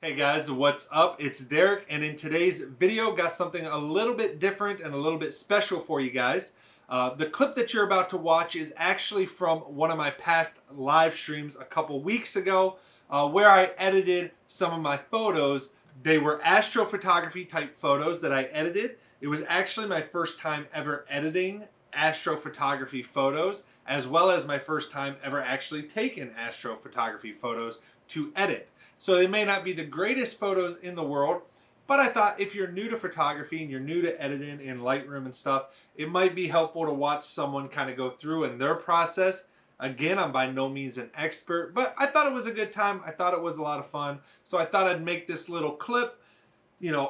Hey guys, what's up? It's Derek, and in today's video, got something a little bit different and a little bit special for you guys. The clip that you're about to watch is actually from one of my past live streams a couple weeks ago, where I edited some of my photos. They were astrophotography type photos that I edited. It was actually my first time ever editing astrophotography photos, as well as my first time ever actually taking astrophotography photos to edit. So they may not be the greatest photos in the world, but I thought if you're new to photography and you're new to editing in Lightroom and stuff, it might be helpful to watch someone kind of go through in their process. Again, I'm by no means an expert, but I thought it was a good time. I thought it was a lot of fun. So I thought I'd make this little clip,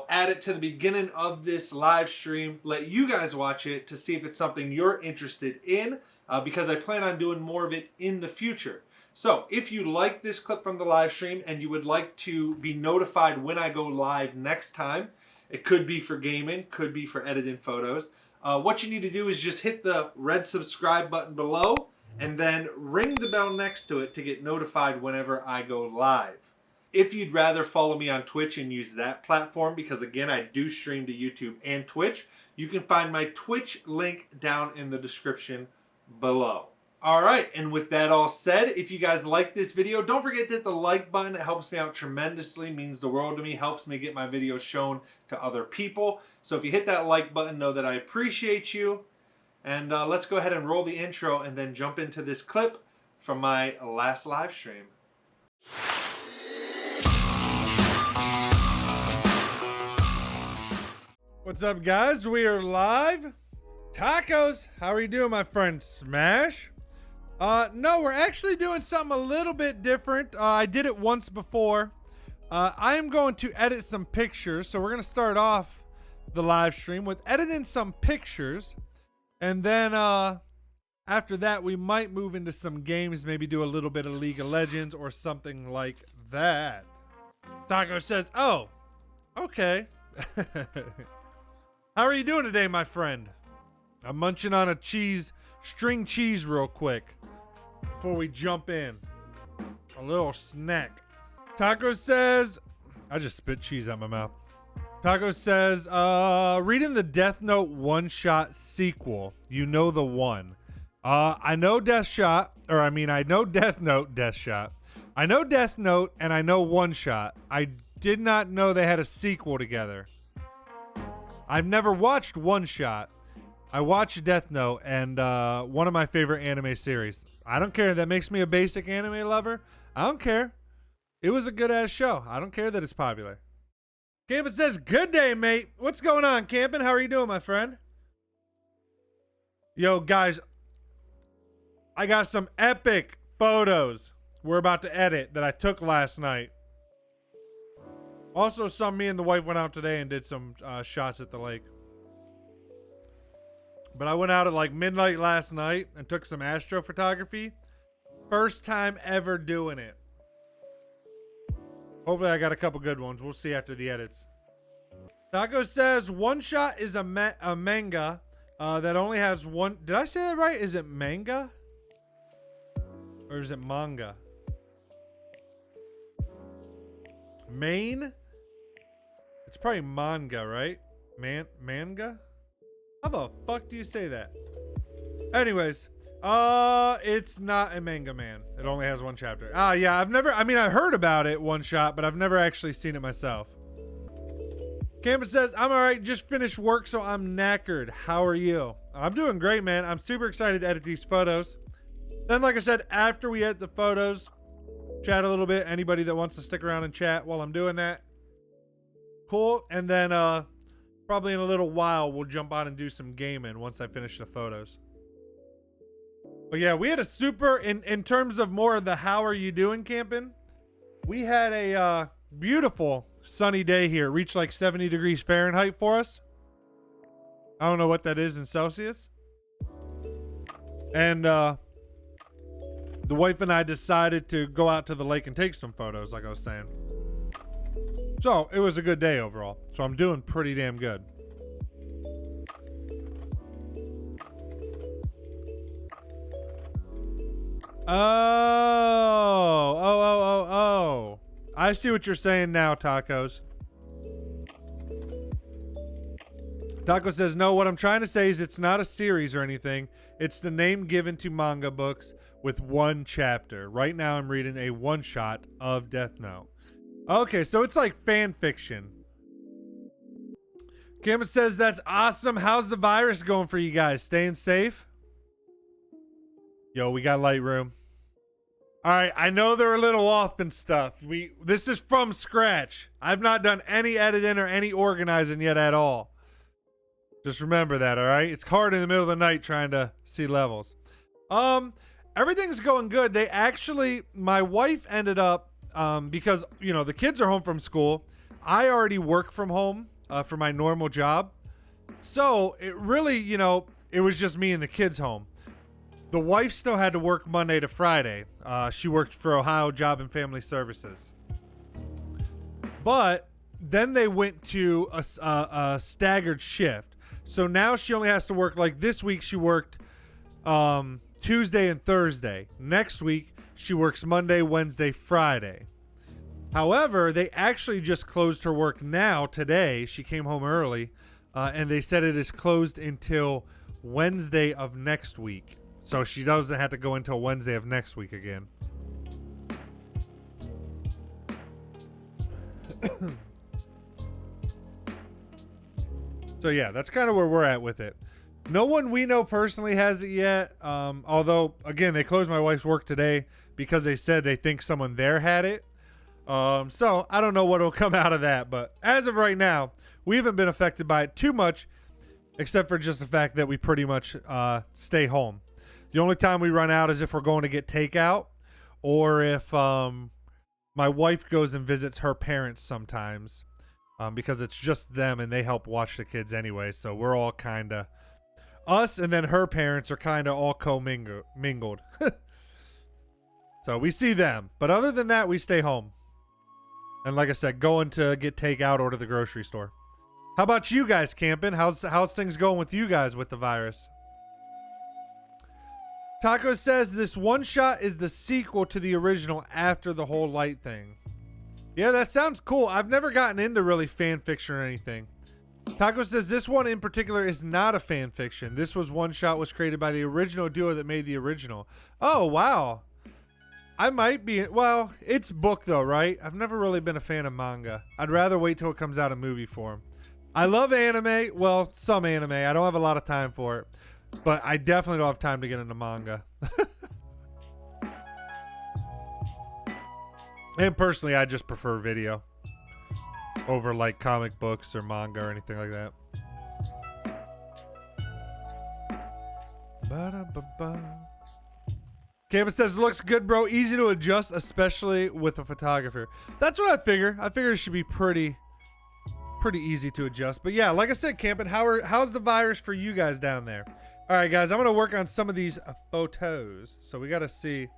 add it to the beginning of this live stream, let you guys watch it to see if it's something you're interested in, because I plan on doing more of it in the future. So if you like this clip from the live stream and you would like to be notified when I go live next time, it could be for gaming, could be for editing photos. What you need to do is just hit the red subscribe button below and then ring the bell next to it to get notified whenever I go live. If you'd rather follow me on Twitch and use that platform, because again, I do stream to YouTube and Twitch, you can find my Twitch link down in the description below. All right, and with that all said, if you guys like this video, don't forget to hit the like button. It helps me out tremendously, means the world to me, helps me get my videos shown to other people. So if you hit that like button, know that I appreciate you. And let's go ahead and roll the intro and then jump into this clip from my last live stream. What's up, guys? We are live. Tacos, how are you doing, my friend Smash? No, we're actually doing something a little bit different. I did it once before. I am going to edit some pictures. So we're going to start off the live stream with editing some pictures. And then after that, we might move into some games, maybe do a little bit of League of Legends or something like that. Taco says, oh, okay. How are you doing today, my friend? I'm munching on a string cheese real quick before we jump in. A little snack. Taco says, I just spit cheese out my mouth. Taco says, reading the Death Note one-shot sequel. You know the one. I know I know Death Note, Death Shot. I know Death Note and I know One Shot. I did not know they had a sequel together. I've never watched One Shot. I watched Death Note, and one of my favorite anime series. I don't care. That makes me a basic anime lover. I don't care. It was a good-ass show. I don't care that it's popular. Campin says, good day, mate. What's going on, Campin? How are you doing, my friend? Yo, guys, I got some epic photos we're about to edit that I took last night. Also, me and the wife went out today and did some shots at the lake. But I went out at like midnight last night and took some astrophotography. First time ever doing it. Hopefully I got a couple good ones. We'll see after the edits. Taco says One Shot is a manga that only has one. Did I say that right? Is it manga? Or is it manga? Main? It's probably manga, right? Manga? How the fuck do you say that? Anyways, it's not a manga, man. It only has one chapter. Yeah, I heard about it, One Shot, but I've never actually seen it myself. Campbell says, I'm all right, just finished work, so I'm knackered. How are you? I'm doing great, man. I'm super excited to edit these photos. Then, like I said, after we edit the photos, chat a little bit. Anybody that wants to stick around and chat while I'm doing that, cool. And then, probably in a little while, we'll jump on and do some gaming once I finish the photos. But yeah, we had a super, in terms of more of the how are you doing camping, we had a beautiful sunny day here. It reached like 70 degrees Fahrenheit for us. I don't know what that is in Celsius. And the wife and I decided to go out to the lake and take some photos, like I was saying. So it was a good day overall. So I'm doing pretty damn good. Oh. I see what you're saying now, Tacos. Taco says, no, what I'm trying to say is it's not a series or anything. It's the name given to manga books with one chapter. Right now I'm reading a one-shot of Death Note. Okay, so it's like fan fiction. Cameron says, that's awesome. How's the virus going for you guys? Staying safe? Yo, we got Lightroom. All right, I know they're a little off and stuff. This is from scratch. I've not done any editing or any organizing yet at all. Just remember that, all right? It's hard in the middle of the night trying to see levels. Everything's going good. They actually, my wife ended up, because, you know, the kids are home from school. I already work from home for my normal job. So it really, you know, it was just me and the kids home. The wife still had to work Monday to Friday. She worked for Ohio Job and Family Services. But then they went to a staggered shift. So now she only has to work, like this week she worked Tuesday and Thursday. Next week she works Monday, Wednesday, Friday. However, they actually just closed her work now today. She came home early, and they said it is closed until Wednesday of next week. So she doesn't have to go until Wednesday of next week again. So yeah, that's kind of where we're at with it. No one we know personally has it yet. Although, again, they closed my wife's work today because they said they think someone there had it. So I don't know what will come out of that. But as of right now, we haven't been affected by it too much, except for just the fact that we pretty much stay home. The only time we run out is if we're going to get takeout, or if my wife goes and visits her parents sometimes. Because it's just them and they help watch the kids anyway. So we're all kind of, us and then her parents are kind of all co-mingled. So we see them. But other than that, we stay home. And like I said, going to get takeout or to the grocery store. How about you guys camping? How's things going with you guys with the virus? Taco says this one shot is the sequel to the original after the whole light thing. Yeah, that sounds cool. I've never gotten into really fan fiction or anything. Taco says this one in particular is not a fan fiction. This one shot was created by the original duo that made the original. Oh, wow. I might be, well, it's book though, right? I've never really been a fan of manga. I'd rather wait till it comes out in movie form. I love anime. Well, some anime. I don't have a lot of time for it. But I definitely don't have time to get into manga. And personally, I just prefer video over like comic books or manga or anything like that. Campus says, looks good, bro. Easy to adjust, especially with a photographer. That's what I figure. I figure it should be pretty easy to adjust. But yeah, like I said, Campin, how's the virus for you guys down there? All right, guys, I'm going to work on some of these photos. So we got to see.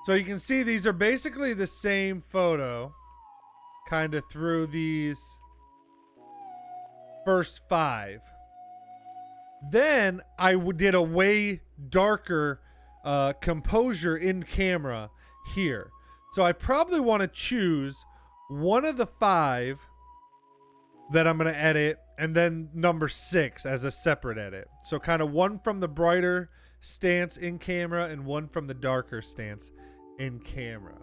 So you can see these are basically the same photo kind of through these first 5. Then I did a way darker composure in camera here. So I probably want to choose one of the 5 that I'm going to edit and then number 6 as a separate edit. So kind of one from the brighter stance in camera and one from the darker stance in camera.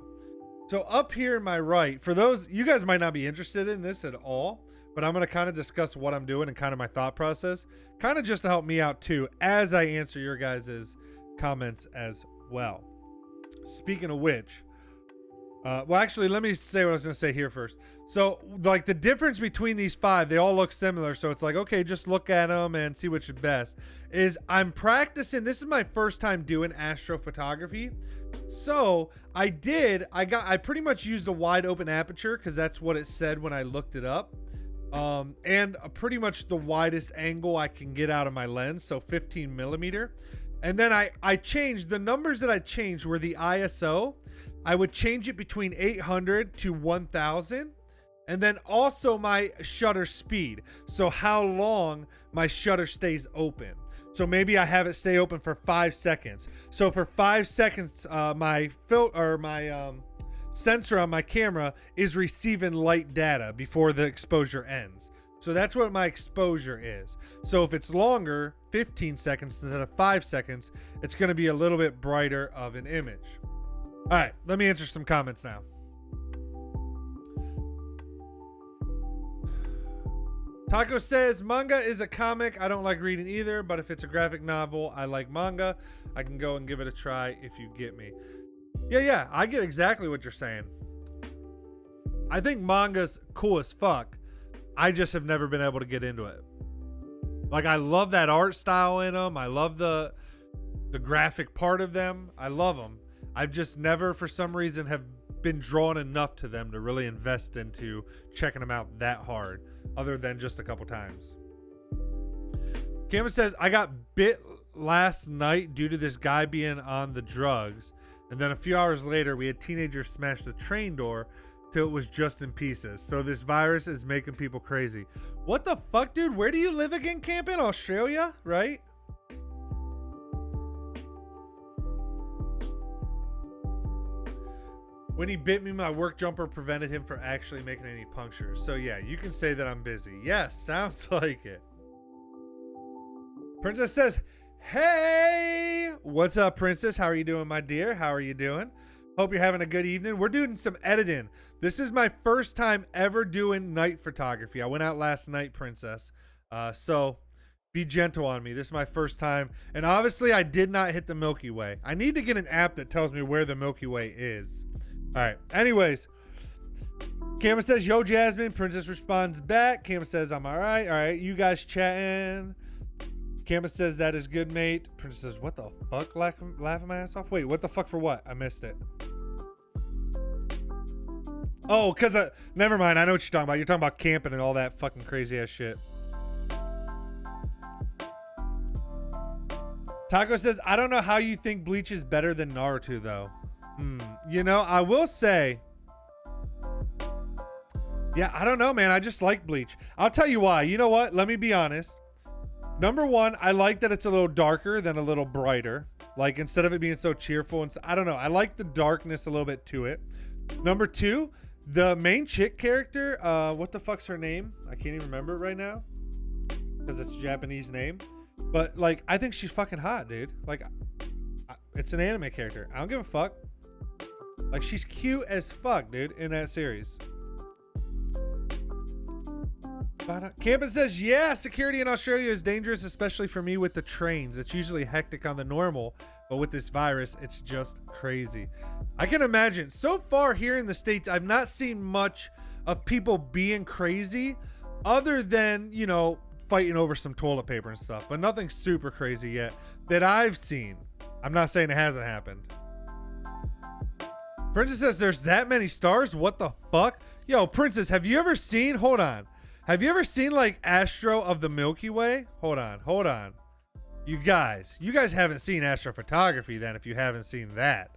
So up here in my right, for those, you guys might not be interested in this at all, but I'm going to kind of discuss what I'm doing and kind of my thought process, kind of just to help me out too, as I answer your guys' comments as well. Speaking of which, well, actually, let me say what I was going to say here first. So like the difference between these 5, they all look similar. So it's like, okay, just look at them and see which is best. Is I'm practicing. This is my first time doing astrophotography. So I pretty much used a wide open aperture because that's what it said when I looked it up. And pretty much the widest angle I can get out of my lens. So 15 millimeter. And then I changed the numbers that I changed were the ISO. I would change it between 800 to 1000. And then also my shutter speed. So how long my shutter stays open. So maybe I have it stay open for 5 seconds. So for 5 seconds, my sensor on my camera is receiving light data before the exposure ends. So that's what my exposure is. So if it's longer, 15 seconds instead of 5 seconds, it's going to be a little bit brighter of an image. All right, let me answer some comments now. Taco says, manga is a comic I don't like reading either, but if it's a graphic novel, I like manga. I can go and give it a try if you get me. Yeah, I get exactly what you're saying. I think manga's cool as fuck. I just have never been able to get into it. Like, I love that art style in them. I love the graphic part of them. I love them. I've just never, for some reason, have been drawn enough to them to really invest into checking them out that hard, other than just a couple times. Cameron says, I got bit last night due to this guy being on the drugs. And then a few hours later, we had teenagers smash the train door till it was just in pieces. So this virus is making people crazy. What the fuck, dude? Where do you live again, Camp? In Australia, right? When he bit me, my work jumper prevented him from actually making any punctures. So yeah, you can say that I'm busy. Yes, sounds like it. Princess says, hey, what's up, Princess? How are you doing, my dear? How are you doing? Hope you're having a good evening. We're doing some editing. This is my first time ever doing night photography. I went out last night, Princess. So be gentle on me. This is my first time. And obviously, I did not hit the Milky Way. I need to get an app that tells me where the Milky Way is. All right. Anyways, Cameron says, yo, Jasmine. Princess responds back. Cameron says, I'm all right. All right. You guys chatting. Cameron says, that is good, mate. Princess says, what the fuck? Laughing my ass off? Wait, what the fuck for what? I missed it. Oh, because never mind. I know what you're talking about. You're talking about camping and all that fucking crazy ass shit. Taco says, I don't know how you think Bleach is better than Naruto, though. You know, I will say, yeah, I don't know, man. I just like Bleach. I'll tell you why. You know what? Let me be honest. Number one, I like that it's a little darker than a little brighter. Like, instead of it being so cheerful, and I don't know. I like the darkness a little bit to it. Number two, the main chick character, what the fuck's her name? I can't even remember it right now because it's a Japanese name. But, like, I think she's fucking hot, dude. Like, it's an anime character. I don't give a fuck. Like, she's cute as fuck, dude, in that series. Campbell says, yeah, security in Australia is dangerous, especially for me with the trains. It's usually hectic on the normal, but with this virus, it's just crazy. I can imagine. So far here in the States, I've not seen much of people being crazy other than, you know, fighting over some toilet paper and stuff, but nothing super crazy yet that I've seen. I'm not saying it hasn't happened. Princess says, there's that many stars? What the fuck? Yo, Princess, have you ever seen, hold on. Have you ever seen like Astro of the Milky Way? Hold on. You guys haven't seen astrophotography then if you haven't seen that.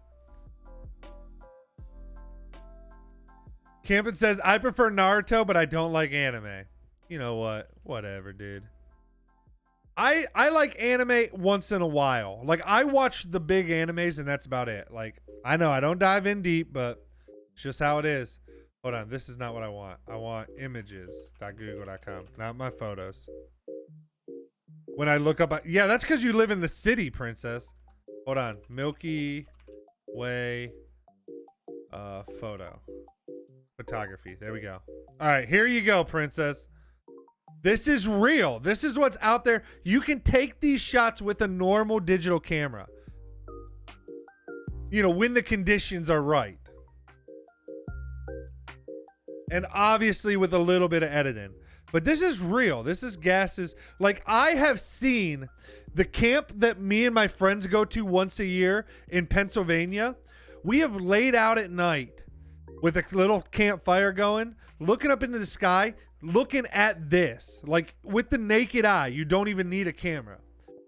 Campin says, I prefer Naruto, but I don't like anime. You know what? Whatever, dude. I like anime once in a while. Like, I watch the big animes and that's about it. Like, I know I don't dive in deep, but it's just how it is. Hold on, this is not what I want. I want images.google.com, not my photos. When I look up, yeah, that's because you live in the city, Princess. Hold on, Milky Way photography. There we go. All right, here you go, Princess. This is real. This is what's out there. You can take these shots with a normal digital camera. You know, when the conditions are right. And obviously with a little bit of editing. But this is real. This is gases. Like, I have seen the camp that me and my friends go to once a year in Pennsylvania. We have laid out at night with a little campfire going, looking up into the sky, looking at this. Like, with the naked eye, you don't even need a camera.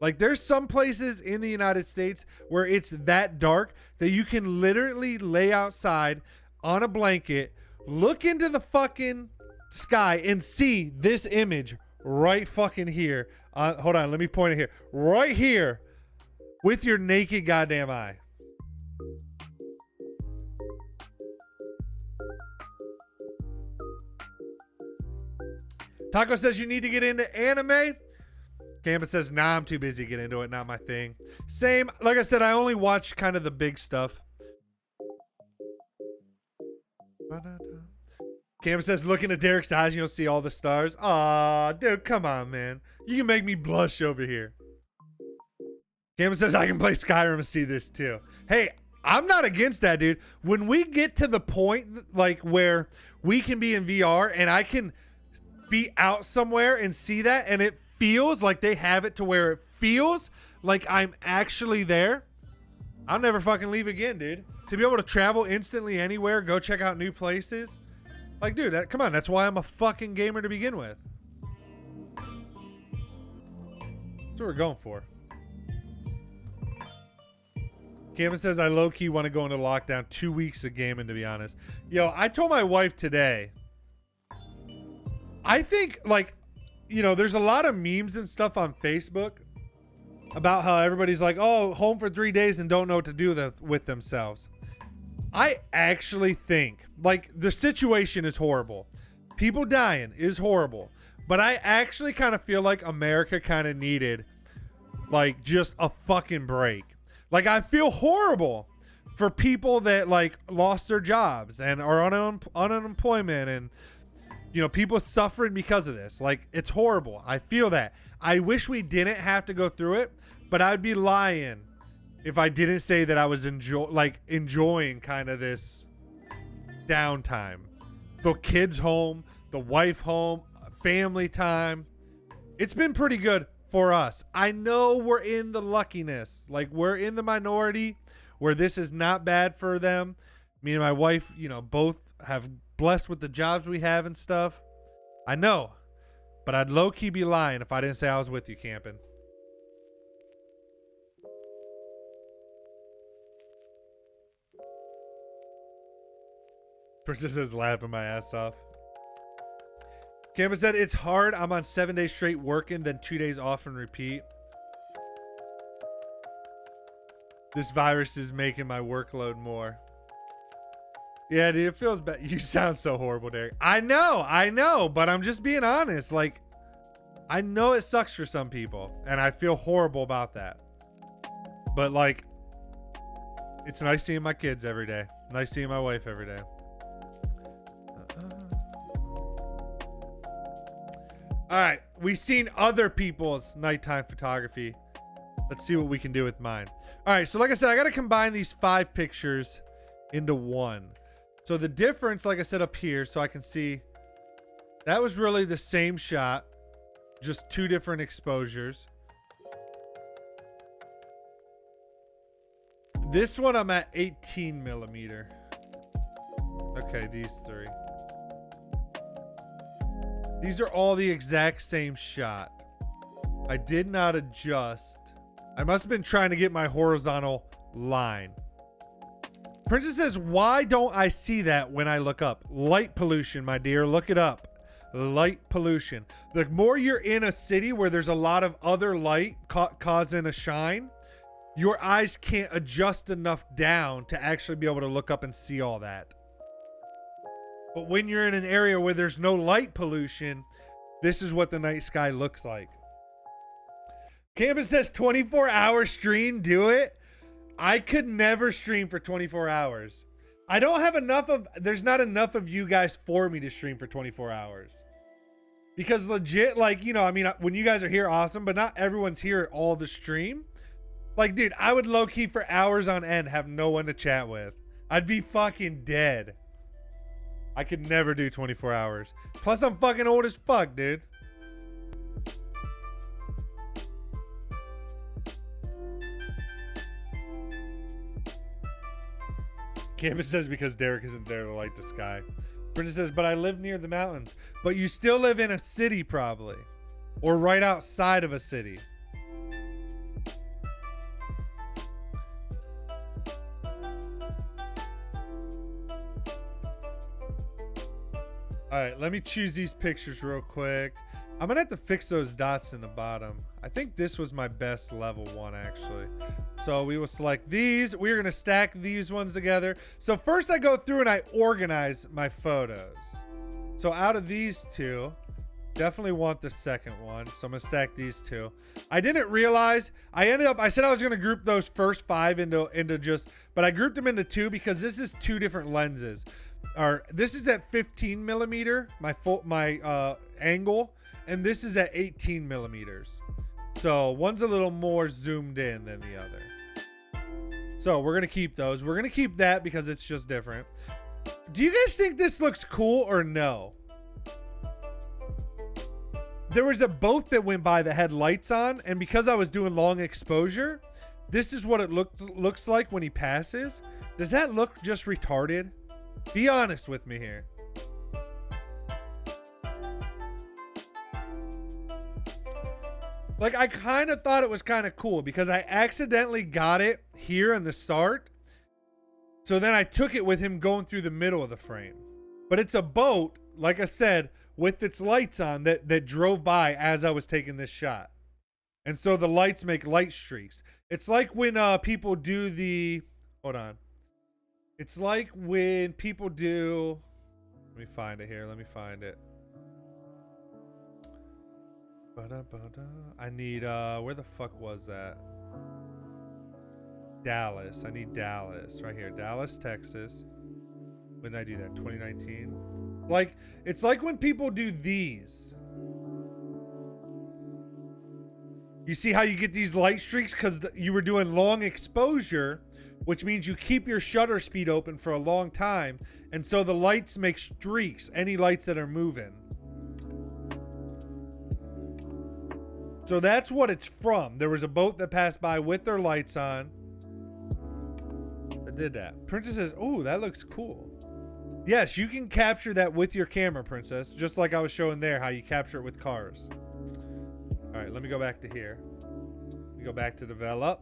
Like, there's some places in the United States where it's that dark that you can literally lay outside on a blanket, look into the fucking sky and see this image right fucking here. Hold on, let me point it here. Right here with your naked goddamn eye. Taco says you need to get into anime. Gambit says, nah, I'm too busy to get into it. Not my thing. Same. Like I said, I only watch kind of the big stuff. Gambit says, looking at Derek's eyes, you'll see all the stars. Aw, dude, come on, man. You can make me blush over here. Gambit says, I can play Skyrim and see this too. Hey, I'm not against that, dude. When we get to the point like where we can be in VR and I can be out somewhere and see that and it feels like they have it to where it feels like I'm actually there, I'll never fucking leave again, dude. To be able to travel instantly anywhere, go check out new places. Like, dude, come on. That's why I'm a fucking gamer to begin with. That's what we're going for. Cameron says, I low-key want to go into lockdown. 2 weeks of gaming, to be honest. Yo, I told my wife today, I think, like, you know, there's a lot of memes and stuff on Facebook about how everybody's like, oh, home for 3 days and don't know what to do with themselves. I actually think, like, the situation is horrible. People dying is horrible. But I actually kind of feel like America kind of needed, like, just a fucking break. Like, I feel horrible for people that, like, lost their jobs and are on unemployment and, you know, people suffering because of this. Like, it's horrible. I feel that. I wish we didn't have to go through it, but I'd be lying if I didn't say that I was enjoying kind of this downtime. The kids home, the wife home, family time. It's been pretty good for us. I know we're in the luckiness. Like, we're in the minority where this is not bad for them. Me and my wife, you know, both have blessed with the jobs we have and stuff. I know, but I'd low-key be lying if I didn't say I was with you camping. Princess is laughing my ass off. Campbell said, it's hard. I'm on 7 days straight working, then 2 days off and repeat. This virus is making my workload more. Yeah, dude, it feels bad. You sound so horrible, Derek. I know, but I'm just being honest. Like, I know it sucks for some people, and I feel horrible about that. But, like, it's nice seeing my kids every day. Nice seeing my wife every day. All right, we've seen other people's nighttime photography. Let's see what we can do with mine. All right, so like I said, I got to combine these 5 pictures into one. So the difference, like I said up here, so I can see, that was really the same shot, just 2 different exposures. This one I'm at 18 millimeter. Okay, these 3. These are all the exact same shot. I did not adjust. I must have been trying to get my horizontal line. Princess says, why don't I see that when I look up? Light pollution, my dear. Look it up. Light pollution. The more you're in a city where there's a lot of other light causing a shine, your eyes can't adjust enough down to actually be able to look up and see all that. But when you're in an area where there's no light pollution, this is what the night sky looks like. Campus says 24-hour stream, do it. I could never stream for 24 hours. I don't have enough of, there's not enough of you guys for me to stream for 24 hours. Because legit, like, you know, I mean, when you guys are here, awesome, but not everyone's here all the stream. Like, dude, I would low-key for hours on end have no one to chat with. I'd be fucking dead. I could never do 24 hours. Plus, I'm fucking old as fuck, dude. Campus says because Derek isn't there to light the sky. Brenda says, but I live near the mountains. But you still live in a city, probably. Or right outside of a city. All right, let me choose these pictures real quick. I'm gonna have to fix those dots in the bottom. I think this was my best level one, actually. So we will select these. We're gonna stack these ones together. So first I go through and I organize my photos. So out of these 2, Definitely want the second one. So I'm gonna stack these two. I didn't realize I said I was gonna group those first 5 into just, but I grouped them into 2 because this is 2 different lenses. Or this is at 15 millimeter, my angle, and this is at 18 millimeters. So one's a little more zoomed in than the other. So we're gonna keep those. We're gonna keep that because it's just different. Do you guys think this looks cool or no? There was a boat that went by that had lights on, and because I was doing long exposure, this is what it looks like when he passes. Does that look just retarded? Be honest with me here. Like, I kind of thought it was kind of cool because I accidentally got it here in the start. So then I took it with him going through the middle of the frame. But it's a boat, like I said, with its lights on that drove by as I was taking this shot. And so the lights make light streaks. It's like when people do the... Hold on. It's like when people do... Let me find it here. Let me find it. I need... where the fuck was that? Dallas. I need Dallas. Right here. Dallas, Texas. When did I do that? 2019? Like, it's like when people do these. You see how you get these light streaks? Because you were doing long exposure, which means you keep your shutter speed open for a long time. And so the lights make streaks, any lights that are moving. So that's what it's from. There was a boat that passed by with their lights on. I did that. Princess says, oh, that looks cool. Yes, you can capture that with your camera, Princess. Just like I was showing there, how you capture it with cars. All right, let me go back to here. Let me go back to develop.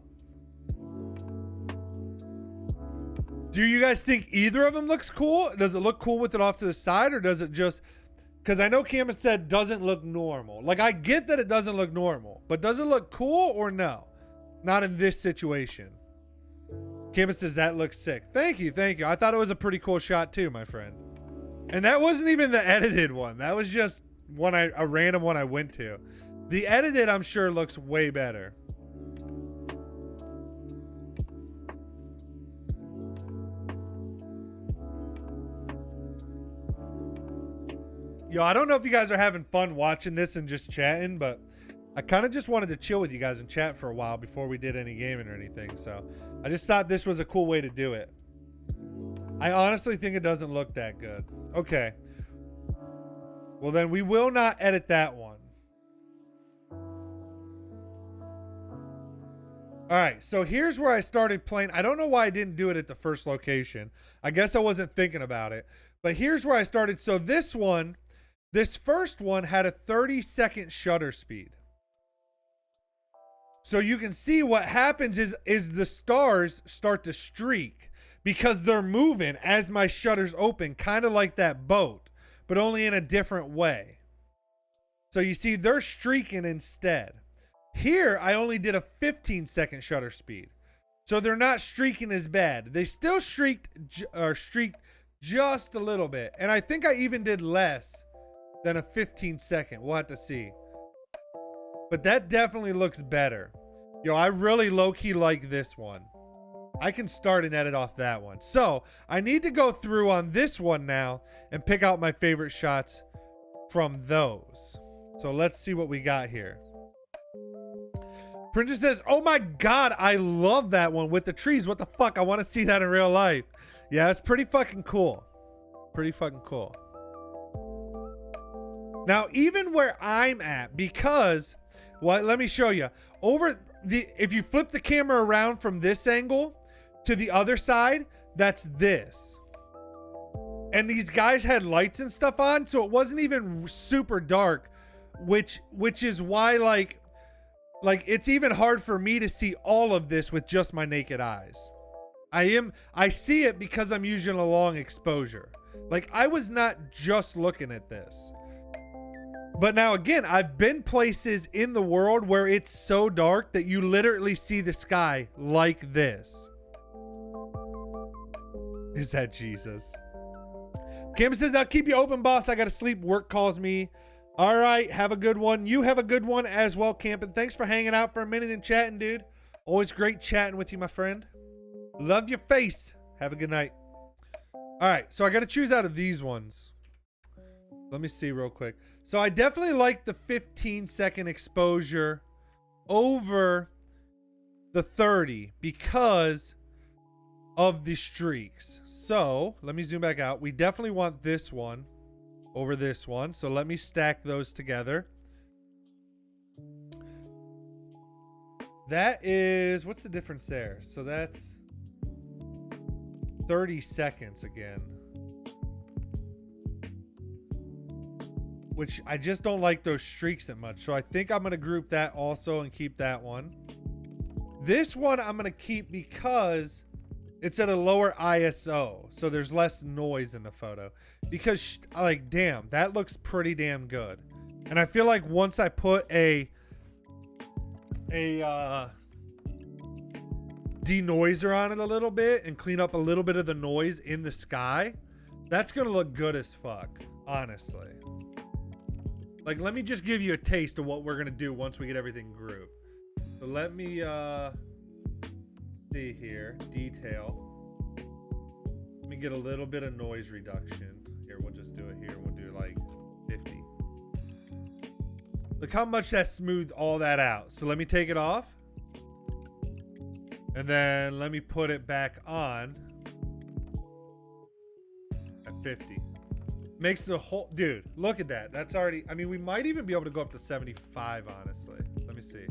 Do you guys think either of them looks cool? Does it look cool with it off to the side, or does it just... Because I know Cameron said doesn't look normal. Like, I get that it doesn't look normal, but does it look cool or no? Not in this situation. Cameron says that looks sick. Thank you, thank you. I thought it was a pretty cool shot too, my friend. And that wasn't even the edited one. That was just a random one I went to. The edited, I'm sure, looks way better. Yo, I don't know if you guys are having fun watching this and just chatting, but I kind of just wanted to chill with you guys and chat for a while before we did any gaming or anything. So I just thought this was a cool way to do it. I honestly think it doesn't look that good. Okay. Well, then we will not edit that one. All right, so here's where I started playing. I don't know why I didn't do it at the first location. I guess I wasn't thinking about it. But here's where I started. So this first one had a 30-second shutter speed. So you can see what happens is the stars start to streak because they're moving as my shutters open, kind of like that boat, but only in a different way. So you see they're streaking instead. Here, I only did a 15-second shutter speed. So they're not streaking as bad. They still streaked just a little bit. And I think I even did less than a 15-second. We'll have to see. But that definitely looks better. Yo, I really low-key like this one. I can start and edit off that one. So, I need to go through on this one now and pick out my favorite shots from those. So, let's see what we got here. Princess says, oh my god, I love that one with the trees. What the fuck? I want to see that in real life. Yeah, it's pretty fucking cool. Pretty fucking cool. Now, even where I'm at, because, well, let me show you. If you flip the camera around from this angle to the other side, that's this. And these guys had lights and stuff on, so it wasn't even super dark, which is why, like it's even hard for me to see all of this with just my naked eyes. I see it because I'm using a long exposure. Like, I was not just looking at this. But now again, I've been places in the world where it's so dark that you literally see the sky like this. Is that Jesus? Cam says, I'll keep you open, boss. I gotta sleep. Work calls me. All right, have a good one. You have a good one as well, Camping. Thanks for hanging out for a minute and chatting, dude. Always great chatting with you, my friend. Love your face. Have a good night. All right, so I got to choose out of these ones. Let me see real quick. So I definitely like the 15-second exposure over the 30 because of the streaks. So let me zoom back out. We definitely want this one over this one. So let me stack those together. That is, what's the difference there? So that's 30 seconds again. Which I just don't like those streaks that much. So I think I'm going to group that also and keep that one. This one I'm going to keep because it's at a lower ISO. So there's less noise in the photo. Because, like, damn, that looks pretty damn good. And I feel like once I put a denoiser on it a little bit and clean up a little bit of the noise in the sky, that's going to look good as fuck, honestly. Like, let me just give you a taste of what we're going to do once we get everything grouped. So let me see here. Detail. Let me get a little bit of noise reduction. Here, we'll just do it here. We'll do like 50. Look how much that smoothed all that out. So let me take it off. And then let me put it back on at 50. Makes the whole, dude, look at that. That's already, I mean, we might even be able to go up to 75, honestly. Let me see.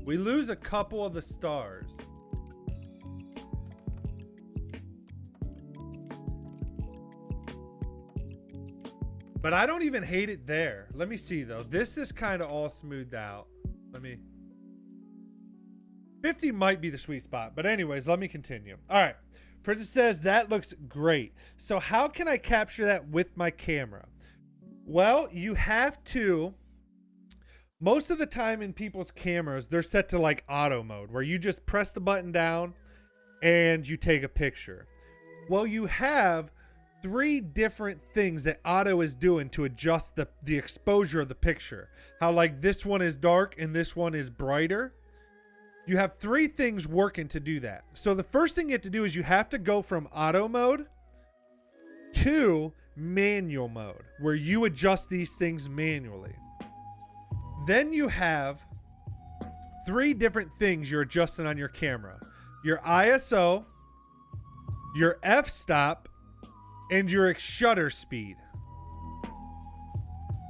We lose a couple of the stars. But I don't even hate it there. Let me see, though. This is kind of all smoothed out. 50 might be the sweet spot. But anyways, let me continue. All right. Princess says, that looks great. So how can I capture that with my camera? Well, you have to, most of the time in people's cameras, they're set to like auto mode, where you just press the button down and you take a picture. Well, you have 3 different things that auto is doing to adjust the exposure of the picture. How like this one is dark and this one is brighter. You have 3 things working to do that. So the first thing you have to do is you have to go from auto mode to manual mode, where you adjust these things manually. Then you have 3 different things you're adjusting on your camera. Your ISO, your f-stop, and your shutter speed.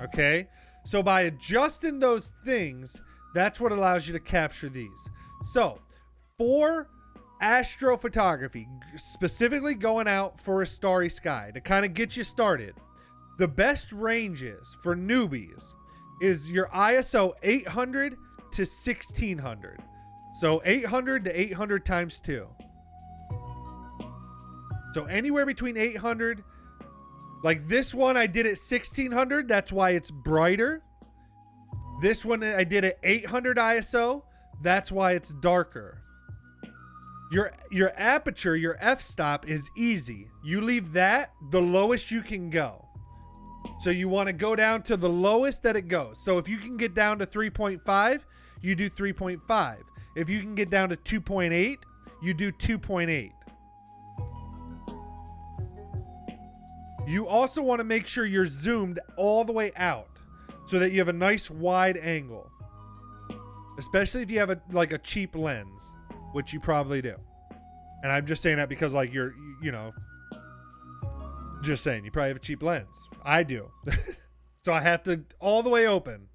Okay? So by adjusting those things, that's what allows you to capture these. So, for astrophotography, specifically going out for a starry sky, to kind of get you started, the best ranges for newbies is your ISO 800 to 1600. So 800 to 800 times 2. So anywhere between 800, like this one I did at 1600, that's why it's brighter. This one I did at 800 ISO, that's why it's darker. Your aperture, your f-stop is easy. You leave that the lowest you can go. So you want to go down to the lowest that it goes. So if you can get down to 3.5, you do 3.5. If you can get down to 2.8, you do 2.8. You also want to make sure you're zoomed all the way out so that you have a nice wide angle. Especially if you have a cheap lens, which you probably do. And I'm just saying that because like you're, you know, just saying you probably have a cheap lens. I do. So I have to all the way open.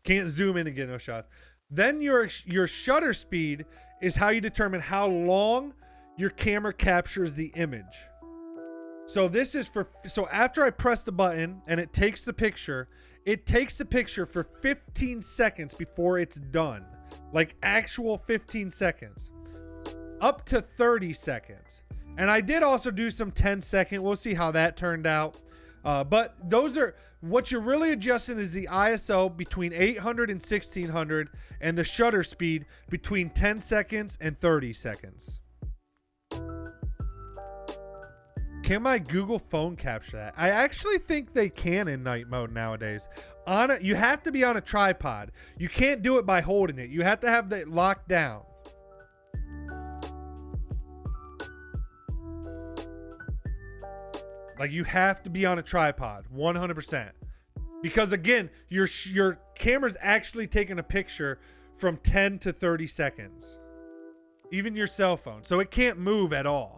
Can't zoom in and get no shots. Then your shutter speed is how you determine how long your camera captures the image. So this is so after I press the button and it takes the picture for 15 seconds before it's done. Like actual 15 seconds. Up to 30 seconds. And I did also do some 10-second. We'll see how that turned out. But those are, what you're really adjusting is the ISO between 800 and 1600 and the shutter speed between 10 seconds and 30 seconds. Can my Google phone capture that? I actually think they can in night mode nowadays. You have to be on a tripod. You can't do it by holding it. You have to have it locked down. Like, you have to be on a tripod, 100%. Because again, your camera's actually taking a picture from 10 to 30 seconds. Even your cell phone. So it can't move at all.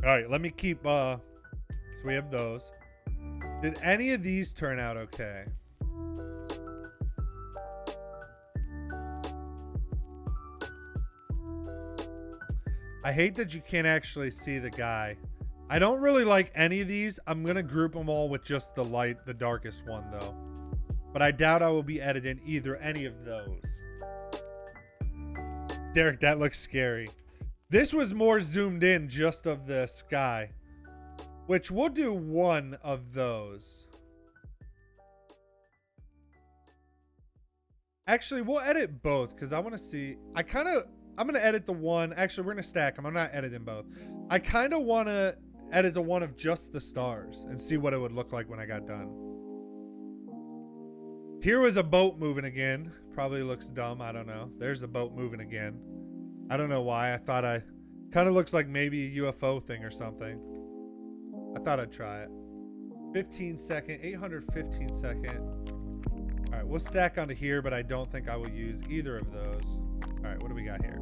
All right, let me keep, so we have those. Did any of these turn out okay? I hate that you can't actually see the guy. I don't really like any of these. I'm going to group them all with just the darkest one though. But I doubt I will be editing any of those. Derek, that looks scary. This was more zoomed in just of the sky, which we'll do one of those. Actually, we'll edit both because I want to see. I'm going to edit the one. Actually, we're going to stack them. I'm not editing both. I kind of want to edit the one of just the stars and see what it would look like when I got done. Here was a boat moving again. Probably looks dumb. I don't know. There's a boat moving again. I don't know why. I thought kind of looks like maybe a UFO thing or something. I thought I'd try it. 15 second, 815 second. All right, we'll stack onto here, but I don't think I will use either of those. All right, what do we got here?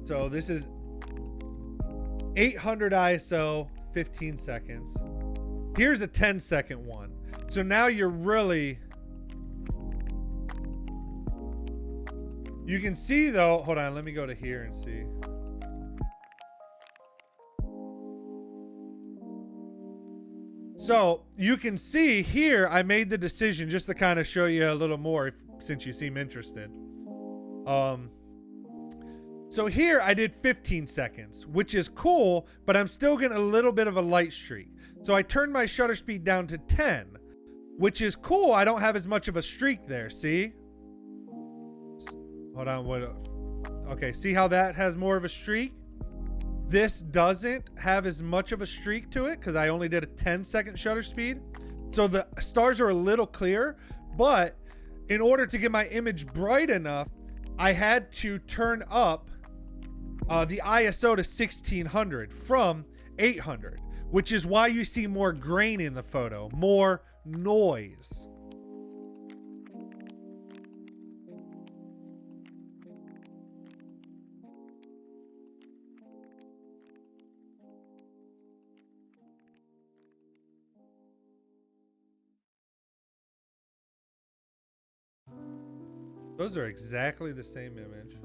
So this is 800 ISO, 15 seconds. Here's a 10-second one. So now you're really... You can see though, hold on, let me go to here and see. So you can see here, I made the decision just to kind of show you a little more since you seem interested. So here I did 15 seconds, which is cool, but I'm still getting a little bit of a light streak. So I turned my shutter speed down to 10, which is cool. I don't have as much of a streak there, see? Hold on, okay, see how that has more of a streak? This doesn't have as much of a streak to it because I only did a 10-second shutter speed. So the stars are a little clear, but in order to get my image bright enough, I had to turn up the ISO to 1600 from 800, which is why you see more grain in the photo, more noise. Those are exactly the same image.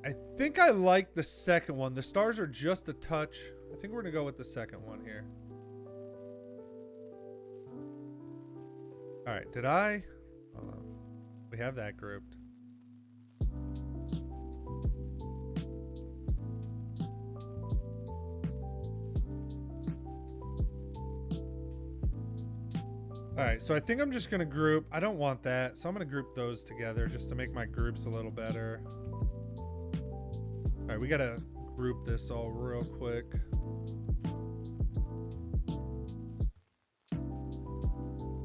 I think I like the second one. The stars are just a touch. I think we're gonna go with the second one here. All right, hold on. We have that grouped. All right, so I think I'm just gonna group. I don't want that, so I'm gonna group those together just to make my groups a little better. All right, we gotta group this all real quick.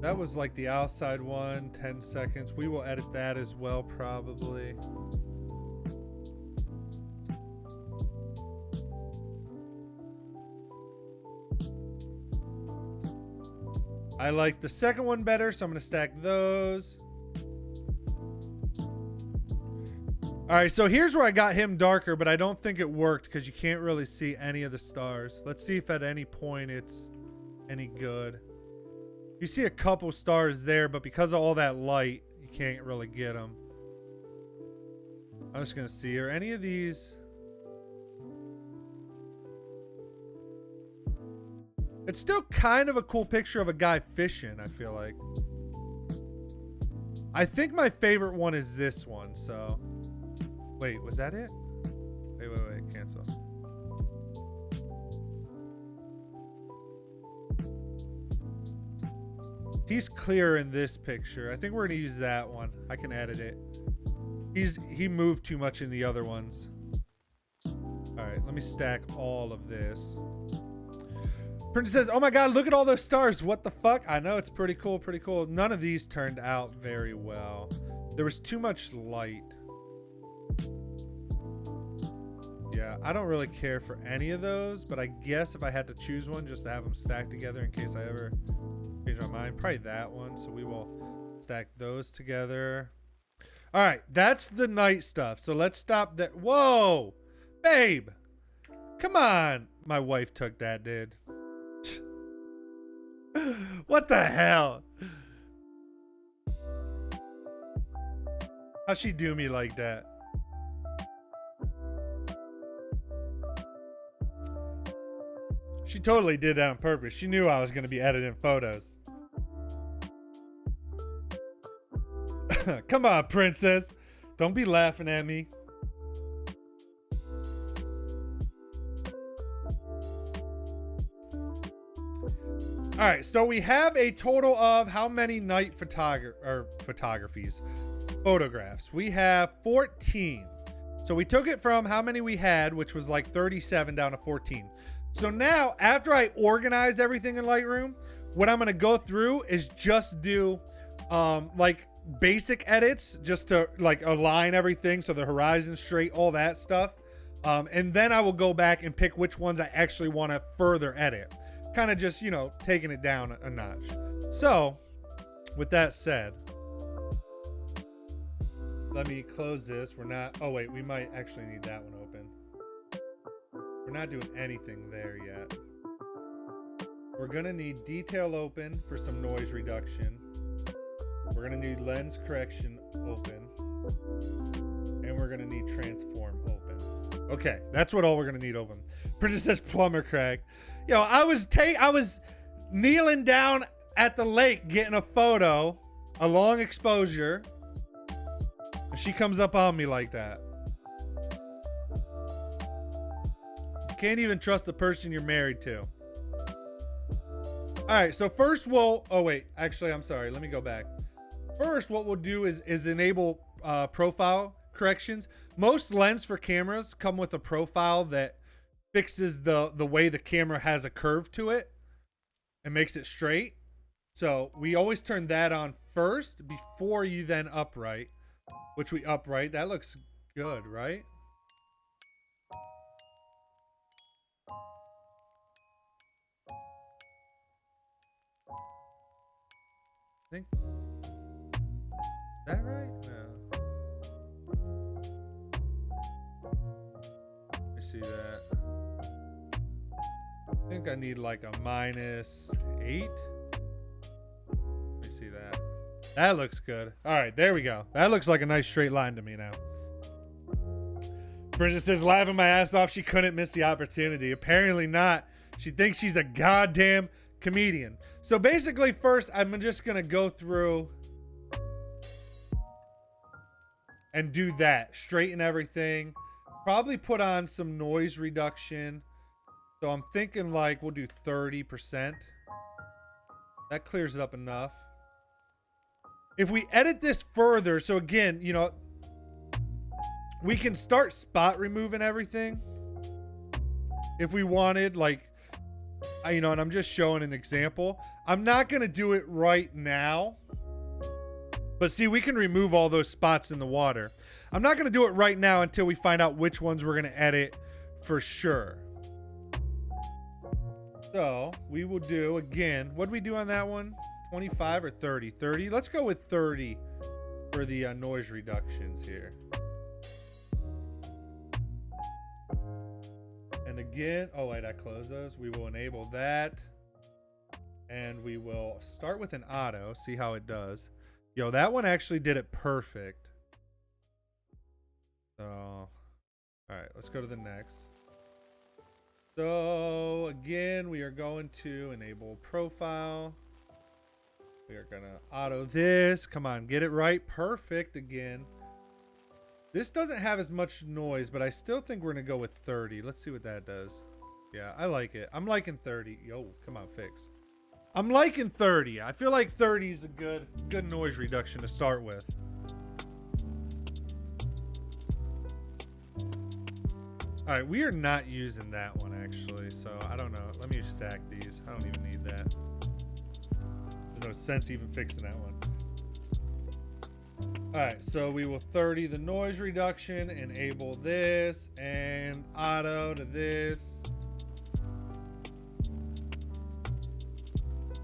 That was like the outside one, 10 seconds. We will edit that as well, probably. I like the second one better, so I'm gonna stack those. All right, so here's where I got him darker, but I don't think it worked because you can't really see any of the stars. Let's see if at any point it's any good. You see a couple stars there, but because of all that light, you can't really get them. I'm just gonna see, are any of these... It's still kind of a cool picture of a guy fishing, I feel like. I think my favorite one is this one, so... Wait, was that it? Wait, cancel. He's clear in this picture. I think we're gonna use that one. I can edit it. He moved too much in the other ones. All right, let me stack all of this. Princess says, oh my God, look at all those stars. What the fuck? I know, it's pretty cool, pretty cool. None of these turned out very well. There was too much light. Yeah, I don't really care for any of those, but I guess if I had to choose one just to have them stacked together in case I ever change my mind, probably that one. So we will stack those together. All right, that's the night stuff. So let's stop that. Whoa, babe, come on. My wife took that, dude. What the hell? How'd she do me like that? She totally did that on purpose. She knew I was going to be editing photos. Come on, princess. Don't be laughing at me. All right, so we have a total of how many night photographs? We have 14. So we took it from how many we had, which was like 37 down to 14. So now, after I organize everything in Lightroom, what I'm gonna go through is just do like basic edits, just to like align everything so the horizon's straight, all that stuff. And then I will go back and pick which ones I actually want to further edit. Kind of just, you know, taking it down a notch. So, with that said, let me close this. We're not, oh wait, we might actually need that one open. We're not doing anything there yet. We're gonna need detail open for some noise reduction. We're gonna need lens correction open. And we're gonna need transform open. Okay, that's what all we're gonna need open. Princess says plumber crack. Yo, I was kneeling down at the lake getting a photo, a long exposure, and she comes up on me like that. You can't even trust the person you're married to. All right, so first we'll, oh wait, actually, I'm sorry, let me go back. First, what we'll do is enable profile corrections. Most lens for cameras come with a profile that fixes the way the camera has a curve to it and makes it straight. So we always turn that on first before you then upright, which we upright. That looks good, right? I think, is that right? No. Let me see that. I think I need like a -8. Let me see that. That looks good. All right, there we go. That looks like a nice straight line to me now. Bridget says, laughing my ass off, she couldn't miss the opportunity. Apparently not. She thinks she's a goddamn comedian. So basically, first, I'm just going to go through and do that. Straighten everything. Probably put on some noise reduction. So I'm thinking like we'll do 30%. That clears it up enough. If we edit this further, so again, you know, we can start spot removing everything. If we wanted, like, you know, and I'm just showing an example. I'm not going to do it right now. But see, we can remove all those spots in the water. I'm not going to do it right now until we find out which ones we're going to edit for sure. So we will do, again, what did we do on that one? 25 or 30? 30. Let's go with 30 for the noise reductions here. And again, oh wait, I closed those. We will enable that. And we will start with an auto, see how it does. Yo, that one actually did it perfect. So, all right, let's go to the next. So again, we are going to enable profile. We are gonna auto this. Come on, get it right. Perfect again. This doesn't have as much noise, but I still think we're gonna go with 30. Let's see what that does. Yeah, I like it. I'm liking 30. Yo, come on, fix. I'm liking 30. I feel like 30 is a good noise reduction to start with. All right, we are not using that one actually, so I don't know. Let me stack these. I don't even need that. There's no sense even fixing that one. All right, so we will 30 the noise reduction, enable this, and auto to this.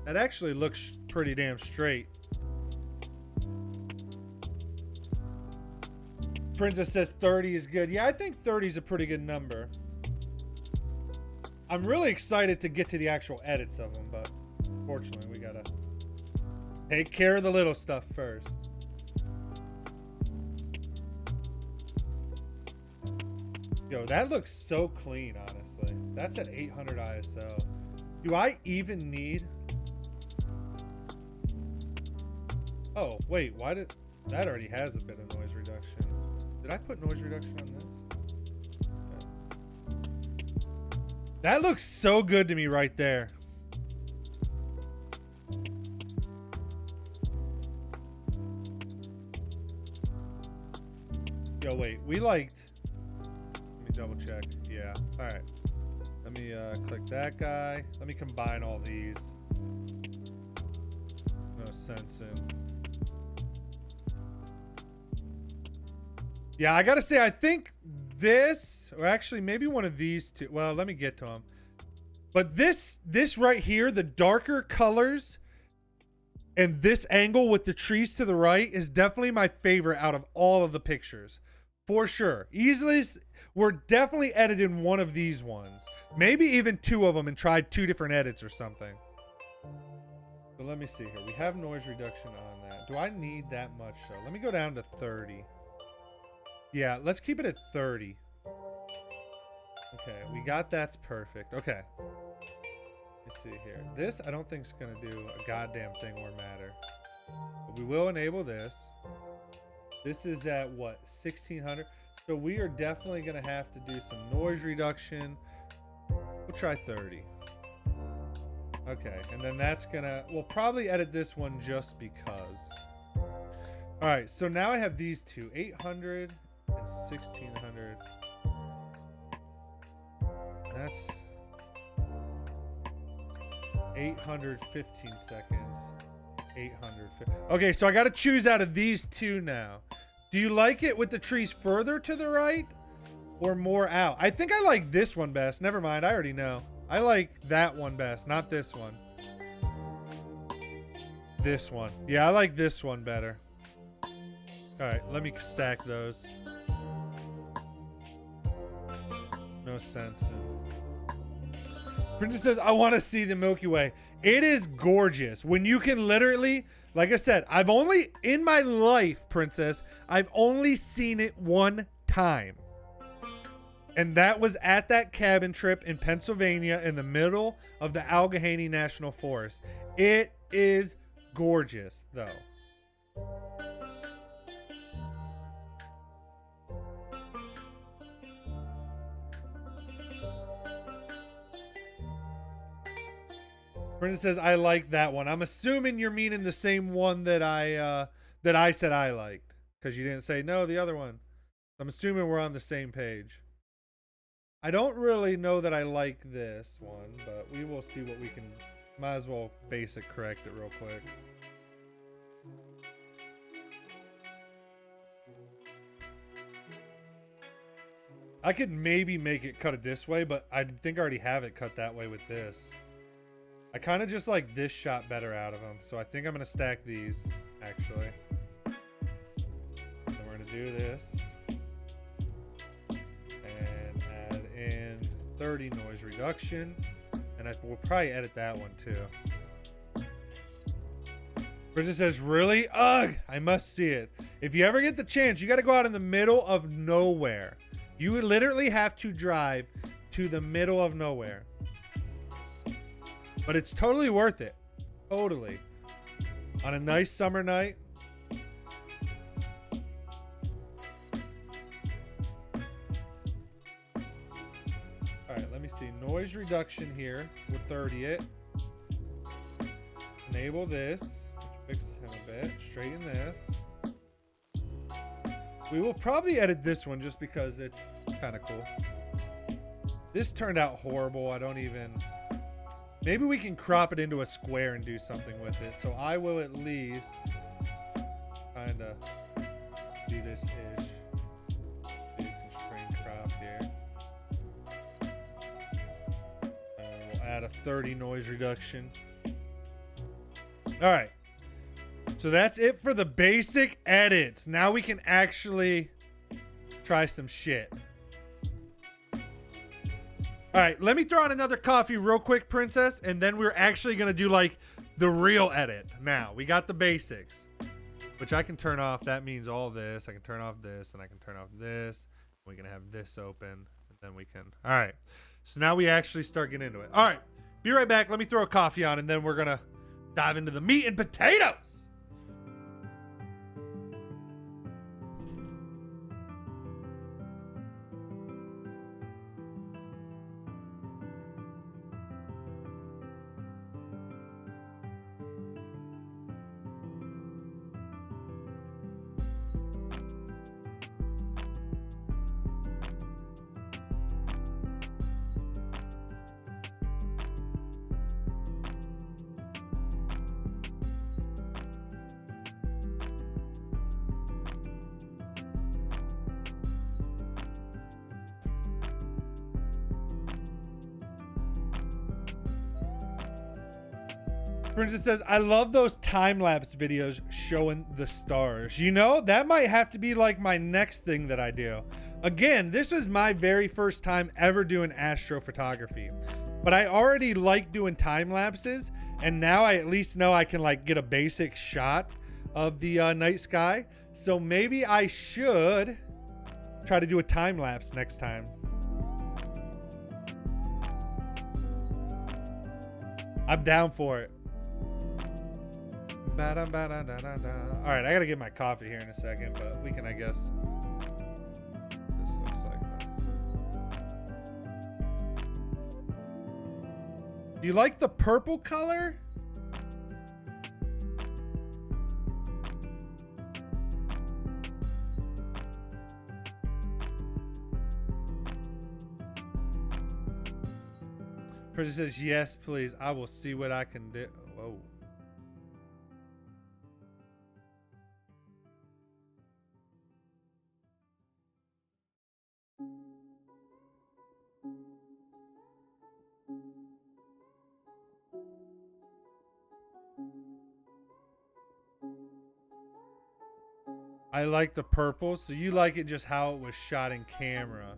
That actually looks pretty damn straight. Princess says 30 is good. Yeah, I think 30 is a pretty good number. I'm really excited to get to the actual edits of them, but unfortunately we gotta take care of the little stuff first. Yo, that looks so clean, honestly. That's at 800 ISO. Do I even need... Oh, wait, why did... That already has a bit of noise reduction. Did I put noise reduction on this? No. That looks so good to me right there. Yo, wait, we liked... Let me double check. Yeah, all right. Let me click that guy. Let me combine all these. No sense in... Yeah, I gotta say, I think this, or actually maybe one of these two. Well, let me get to them. But this right here, the darker colors and this angle with the trees to the right is definitely my favorite out of all of the pictures. For sure. Easily, we're definitely editing one of these ones. Maybe even two of them and tried two different edits or something. So let me see here. We have noise reduction on that. Do I need that much though? Let me go down to 30. Yeah, let's keep it at 30. Okay, we got that's perfect. Okay. Let's see here. This, I don't think is going to do a goddamn thing or matter. But we will enable this. This is at, what, 1600? So we are definitely going to have to do some noise reduction. We'll try 30. Okay, and then that's going to... We'll probably edit this one just because. All right, so now I have these two. 800... and 1600. That's 815 seconds. 850. Okay, so I got to choose out of these two now. Do you like it with the trees further to the right or more out? I think I like this one best. Never mind, I already know. I like that one best, not this one. This one. Yeah, I like this one better. All right, let me stack those. No sense. Princess says, I want to see the Milky Way. It is gorgeous. When you can literally, like I said, I've only, in my life, Princess, I've only seen it one time. And that was at that cabin trip in Pennsylvania in the middle of the Allegheny National Forest. It is gorgeous, though. Princess says, I like that one. I'm assuming you're meaning the same one that I said I liked. Because you didn't say, no, the other one. I'm assuming we're on the same page. I don't really know that I like this one, but we will see what we can... Might as well basic correct it real quick. I could maybe make it cut it this way, but I think I already have it cut that way with this. I kind of just like this shot better out of them. So I think I'm going to stack these, actually. So we're going to do this. And add in 30 noise reduction. And we'll probably edit that one, too. Bridget says, really? Ugh! I must see it. If you ever get the chance, you got to go out in the middle of nowhere. You literally have to drive to the middle of nowhere. But it's totally worth it. Totally. On a nice summer night. Alright, let me see. Noise reduction here. We'll 30 it. enable this, which fixes him a bit. Straighten this. We will probably edit this one just because it's kind of cool. This turned out horrible. I don't even... Maybe we can crop it into a square and do something with it. So I will at least kind of do this-ish. Constraint crop here. We'll add a 30 noise reduction. All right. So that's it for the basic edits. Now we can actually try some shit. All right, let me throw on another coffee real quick, Princess, and then we're actually going to do like the real edit. Now, we got the basics, which I can turn off. That means all this. I can turn off this, and I can turn off this. We can have this open, and then we can. All right, so now we actually start getting into it. All right, be right back. Let me throw a coffee on, and then we're going to dive into the meat and potatoes. Princess says, I love those time-lapse videos showing the stars. You know, that might have to be like my next thing that I do. Again, this is my very first time ever doing astrophotography. But I already like doing time-lapses, and now I at least know I can like get a basic shot of the night sky. So maybe I should try to do a time-lapse next time. I'm down for it. All right, I gotta get my coffee here in a second, but we can, I guess. This looks like that. Do you like the purple color? Princess says, yes, please. I will see what I can do. Whoa. I like the purple, so you like it just how it was shot in camera.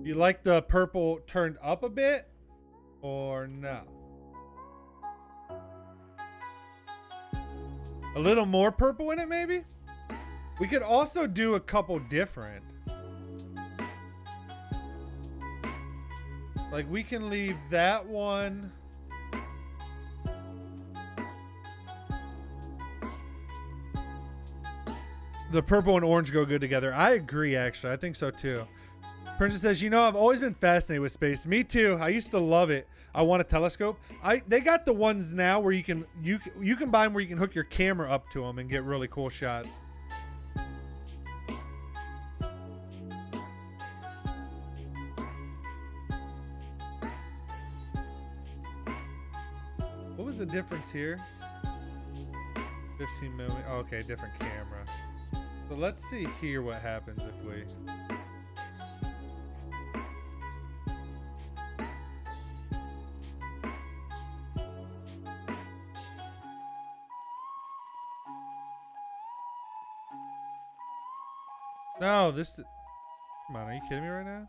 You like the purple turned up a bit or no? A little more purple in it, maybe? We could also do a couple different. Like we can leave that one. The purple and orange go good together. I agree, actually. I think so too. Princess says, you know, I've always been fascinated with space. Me too. I used to love it. I want a telescope. They got the ones now where you can buy them where you can hook your camera up to them and get really cool shots. What was the difference here? 15 millimeter. Oh, okay, different camera. So let's see here what happens if we... No, this... Come on, are you kidding me right now?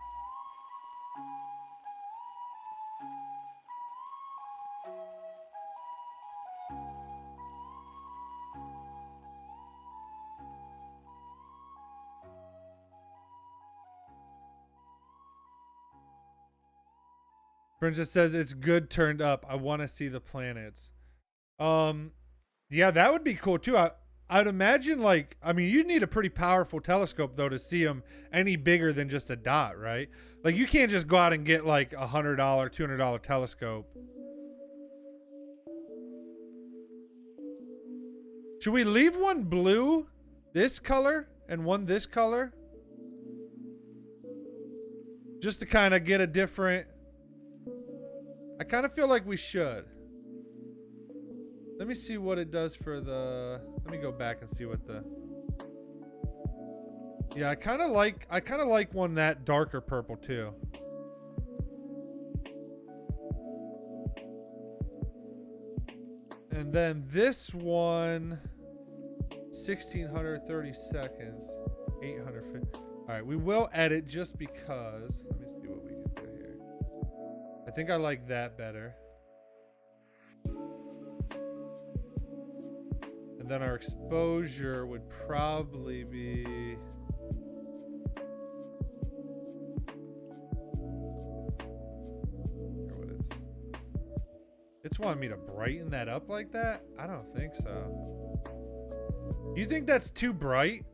Princess says it's good turned up. I want to see the planets. Yeah, that would be cool too. I'd imagine, like, I mean, you'd need a pretty powerful telescope, though, to see them any bigger than just a dot, right? Like, you can't just go out and get, like, a $100, $200 telescope. Should we leave one blue this color and one this color? Just to kind of get a different... I kind of feel like we should. Let me see what it does for the... Let me go back and see what the... Yeah, I kind of like one that darker purple too. And then this one, 1630 seconds, 850. All right, we will edit just because. Let me see what we can do here. I think I like that better. And then our exposure would probably be... It's wanting me to brighten that up like that? I don't think so. Do you think that's too bright?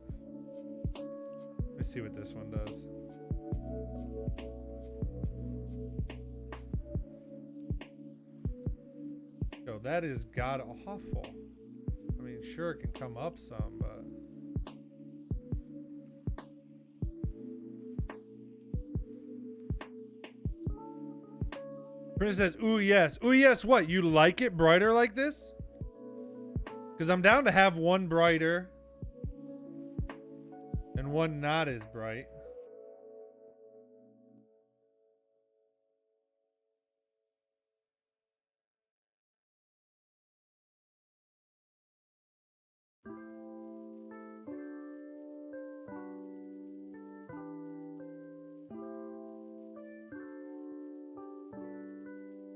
Let me see what this one does. Yo, that is god awful. I mean, sure, it can come up some, but... Prince says, ooh, yes. Ooh, yes, what? You like it brighter like this? Because I'm down to have one brighter and one not as bright.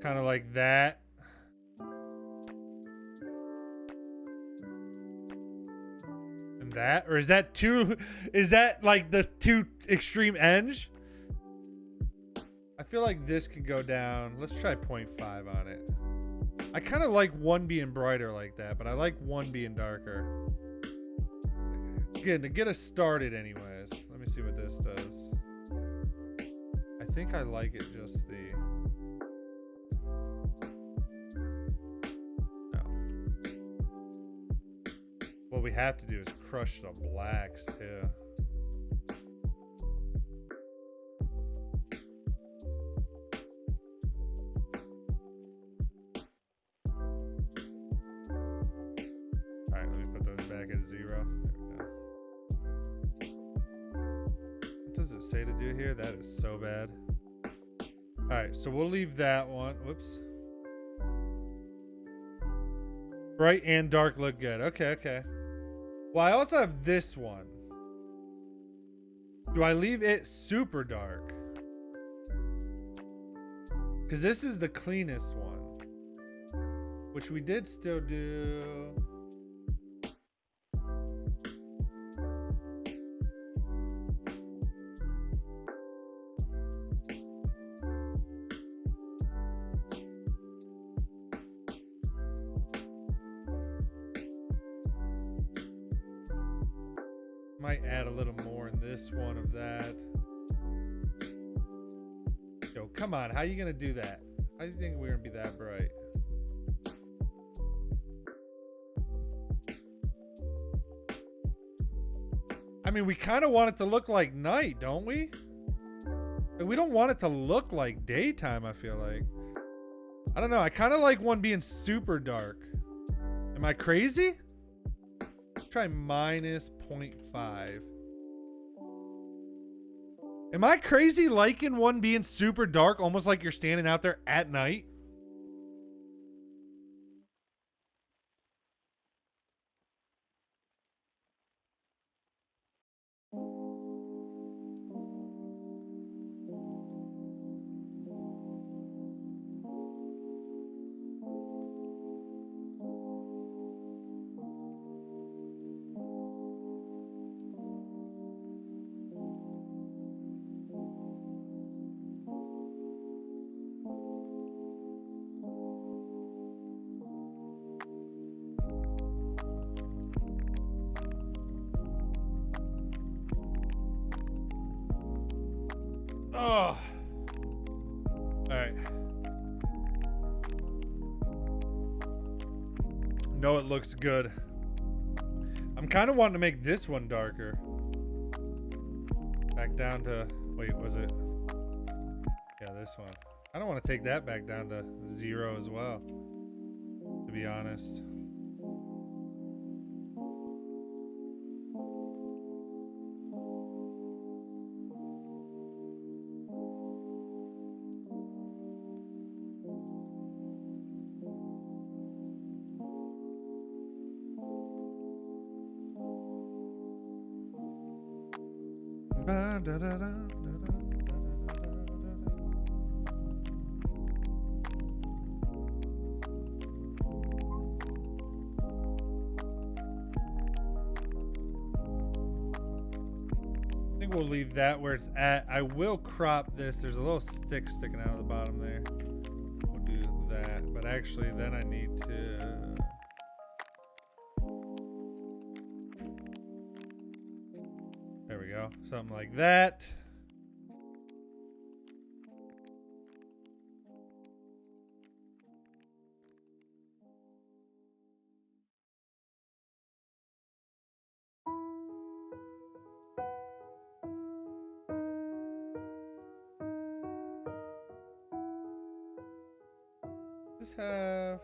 Kind of like that. And that? Or is that too... Is that like the two extreme ends? I feel like this could go down. Let's try 0.5 on it. I kind of like one being brighter like that, but I like one being darker. Again, to get us started anyways. Let me see what this does. I think I like it just the... What we have to do is crush the blacks too. Alright, let me put those back at 0. There we go. What does it say to do here? That is so bad. Alright, so we'll leave that one. Whoops. Bright and dark look good. Okay, okay. Well, I also have this one. Do I leave it super dark? Because this is the cleanest one. Which we did still do. Might add a little more in this one of that. Yo, come on. How are you going to do that? How do you think we're going to be that bright? I mean, we kind of want it to look like night, don't we? Like, we don't want it to look like daytime, I feel like. I don't know. I kind of like one being super dark. Am I crazy? Let's try minus 0.5. Am I crazy liking one being super dark, almost like you're standing out there at night? Oh. All right. No, it looks good. I'm kind of wanting to make this one darker. Back down to, wait, was it? Yeah, this one. I don't want to take that back down to 0 as well, to be honest. I think we'll leave that where it's at. I will crop this. There's a little stick sticking out of the bottom there. We'll do that. But actually, then I need to... There we go. Something like that. Just have...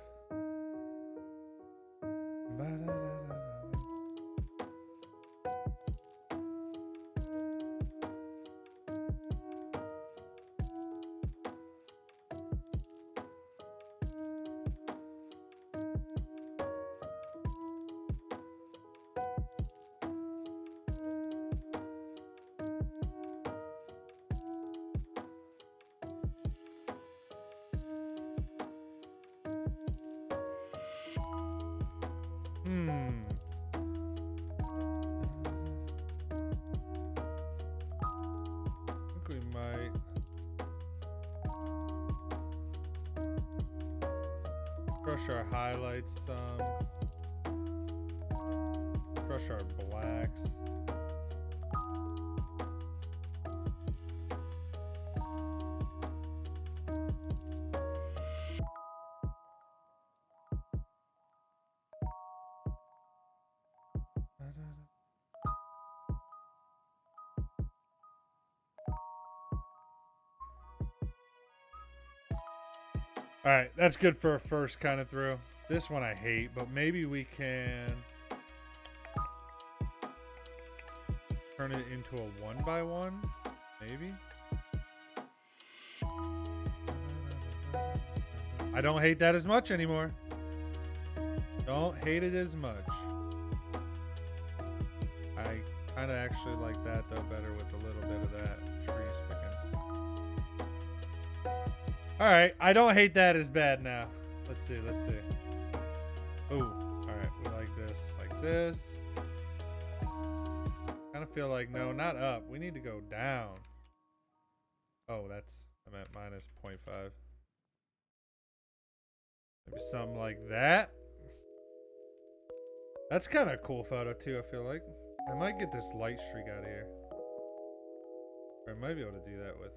I think we might. Crush our highlights some. Crush our blacks. All right, that's good for a first kind of through. This one I hate, but maybe we can turn it into a 1x1, maybe. I don't hate that as much anymore. Don't hate it as much. I kind of actually like that though better with a little bit of that tree sticking. All right, I don't hate that as bad now. Let's see, let's see. Ooh, all right, we like this, like this. Kind of feel like, no, not up. We need to go down. Oh, that's, I meant minus 0.5. Maybe something like that. That's kind of a cool photo too, I feel like. I might get this light streak out of here. Or I might be able to do that with.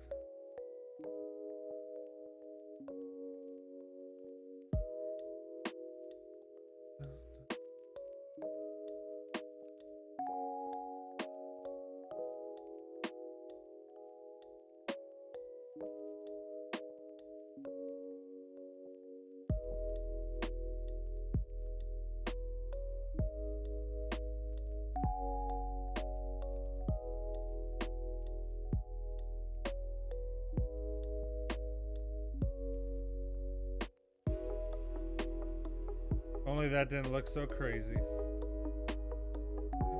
Only that didn't look so crazy.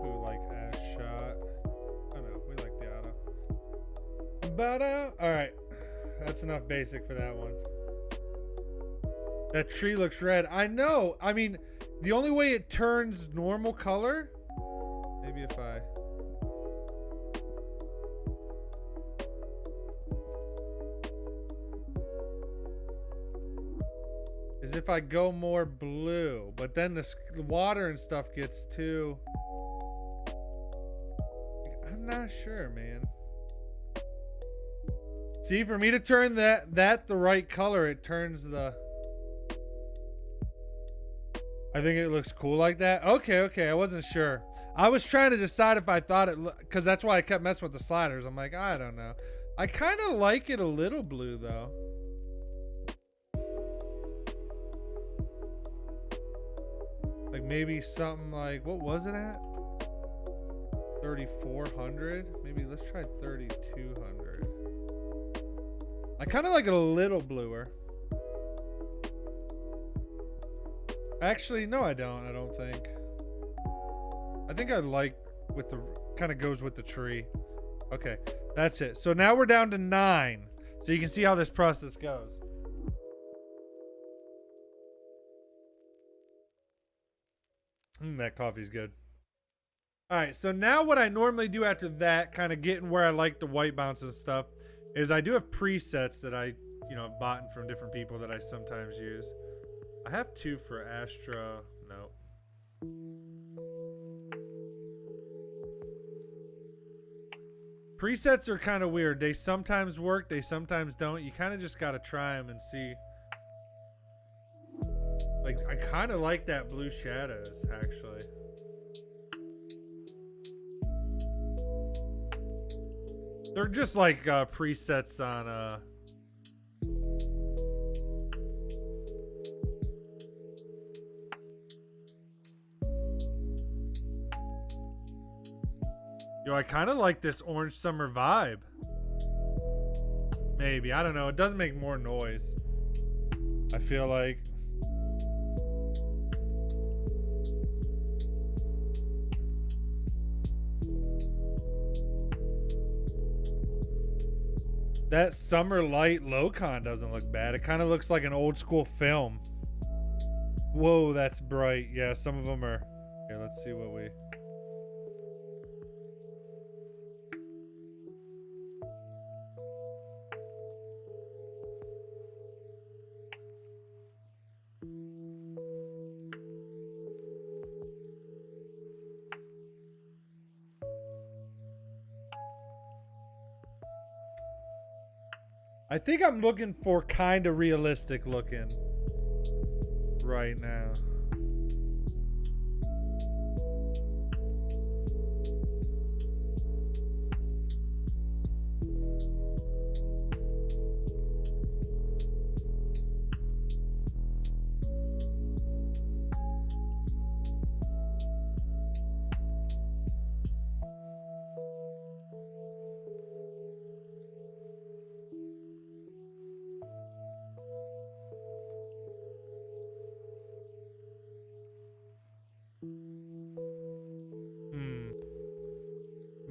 We like ass shot. Oh no, we like the auto. But alright. That's enough basic for that one. That tree looks red. I know. I mean, the only way it turns normal color. Maybe if I. Is if I go more blue, but then the water and stuff gets too. I'm not sure, man. See, for me to turn that the right color, it turns the... I think it looks cool like that. Okay, okay, I wasn't sure. I was trying to decide if I thought it... Because that's why I kept messing with the sliders. I'm like, I don't know. I kind of like it a little blue, though. Like maybe something like... What was it at? 3,400? Maybe let's try 3,200. I kind of like it a little bluer. Actually, no, I don't. I don't think. I think I like with the kind of goes with the tree. Okay, that's it. So now we're down to 9. So you can see how this process goes. That coffee's good. All right, so now what I normally do after that, kind of getting where I like the white bounce and stuff, is I do have presets that I, have bought from different people that I sometimes use. I have 2 for Astra. No. Presets are kind of weird. They sometimes work, they sometimes don't. You kind of just got to try them and see. Like, I kind of like that blue shadows, actually. They're just like presets on Yo, I kind of like this orange summer vibe. Maybe, I don't know. It does make more noise, I feel like. That summer light Locon doesn't look bad. It kind of looks like an old school film. Whoa, that's bright. Yeah, some of them are. Here, let's see what we... I think I'm looking for kind of realistic looking right now.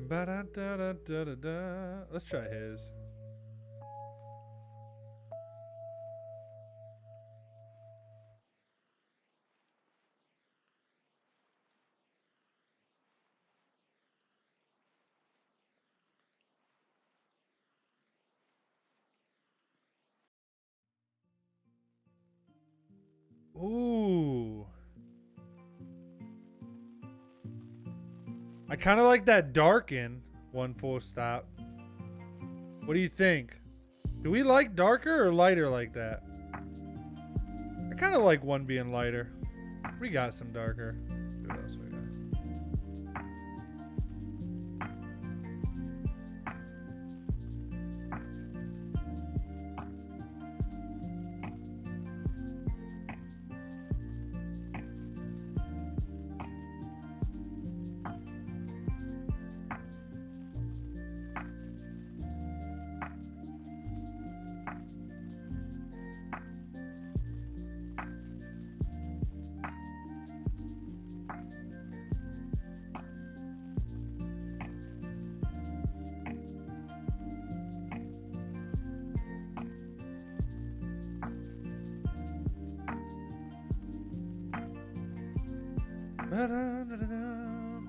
Ba-da-da-da-da-da. Let's try his. Ooh. I kind of like that darken one full stop. What do you think? Do we like darker or lighter like that? I kind of like one being lighter. We got some darker. What else we got?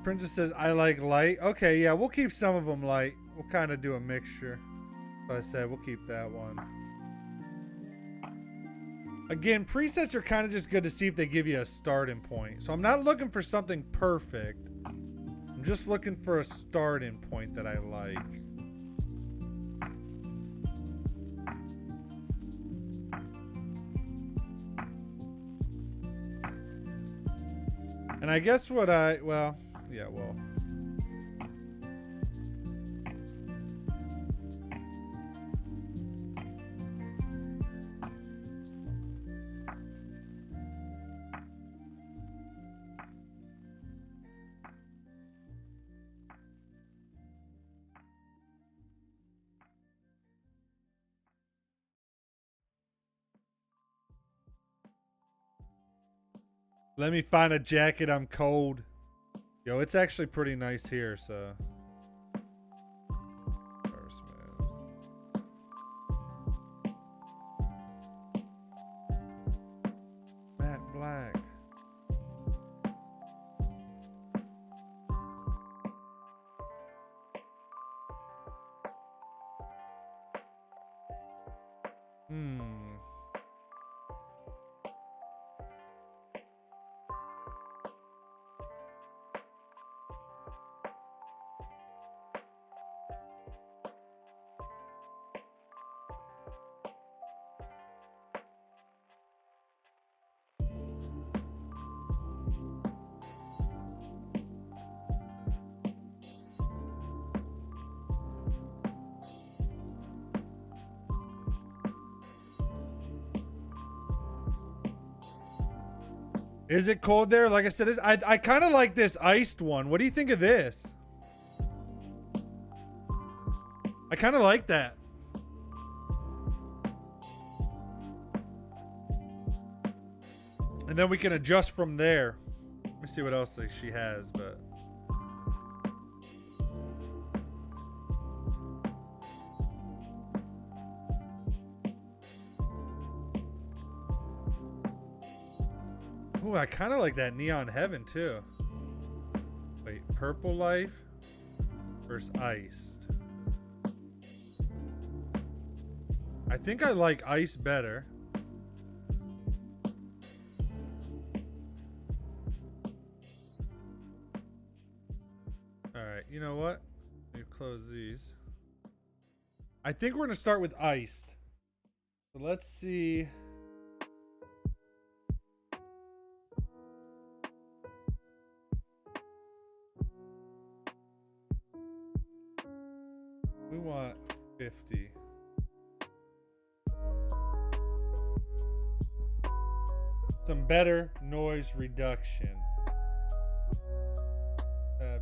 Princess says, I like light. Okay, yeah, we'll keep some of them light. We'll kind of do a mixture. Like I said, we'll keep that one. Again, presets are kind of just good to see if they give you a starting point. So I'm not looking for something perfect. I'm just looking for a starting point that I like. And I guess what I, well, yeah, well. Let me find a jacket. I'm cold. Yo, it's actually pretty nice here, so. Matte black. Is it cold there? Like I said, I kind of like this iced one. What do you think of this? I kind of like that. And then we can adjust from there. Let me see what else she has, but. Ooh, I kind of like that Neon Heaven too. Wait, Purple Life versus Iced. I think I like Ice better. Alright, you know what? Let me close these. I think we're going to start with Iced. So let's see. We want 50. Some better noise reduction.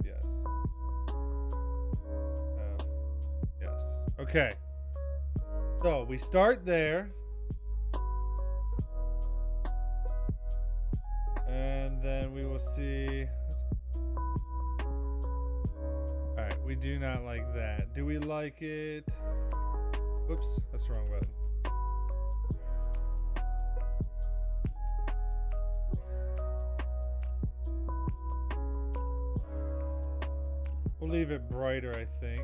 Yes. Yes. Okay. So we start there. And then we will see. Alright, we do not like that. Do we like it? Whoops, that's the wrong button. We'll leave it brighter, I think.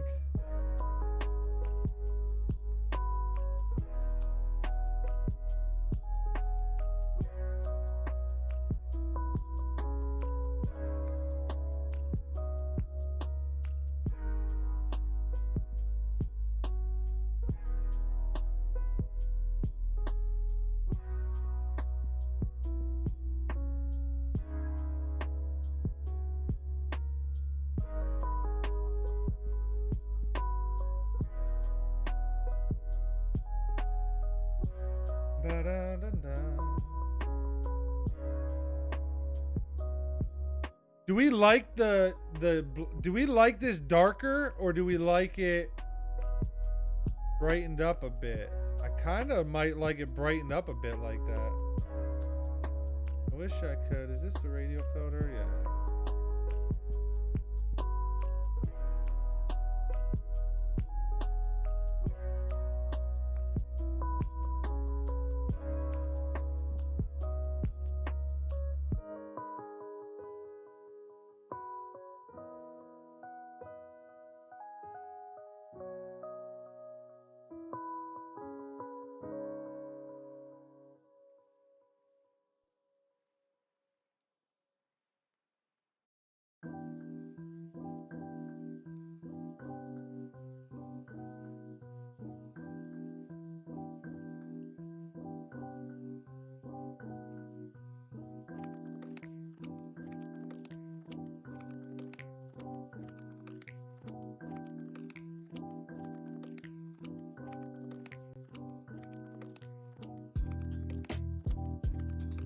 Do we like do we like this darker, or do we like it brightened up a bit? I kind of might like it brightened up a bit like that. I wish I could. Is this the radio filter? Yeah.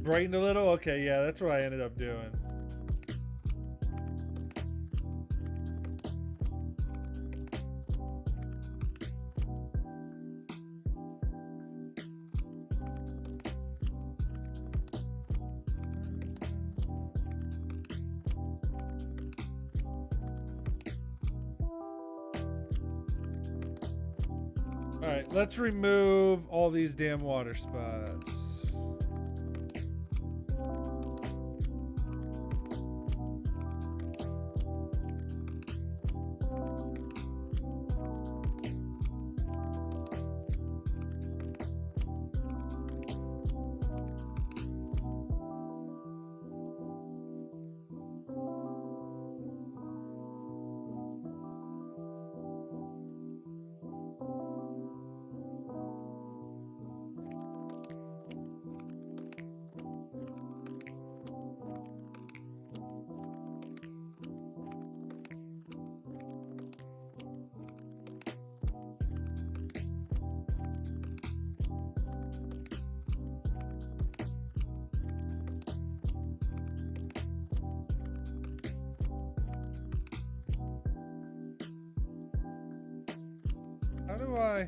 Brightened a little? Okay, yeah, that's what I ended up doing. All right, let's remove all these damn water spots. How do I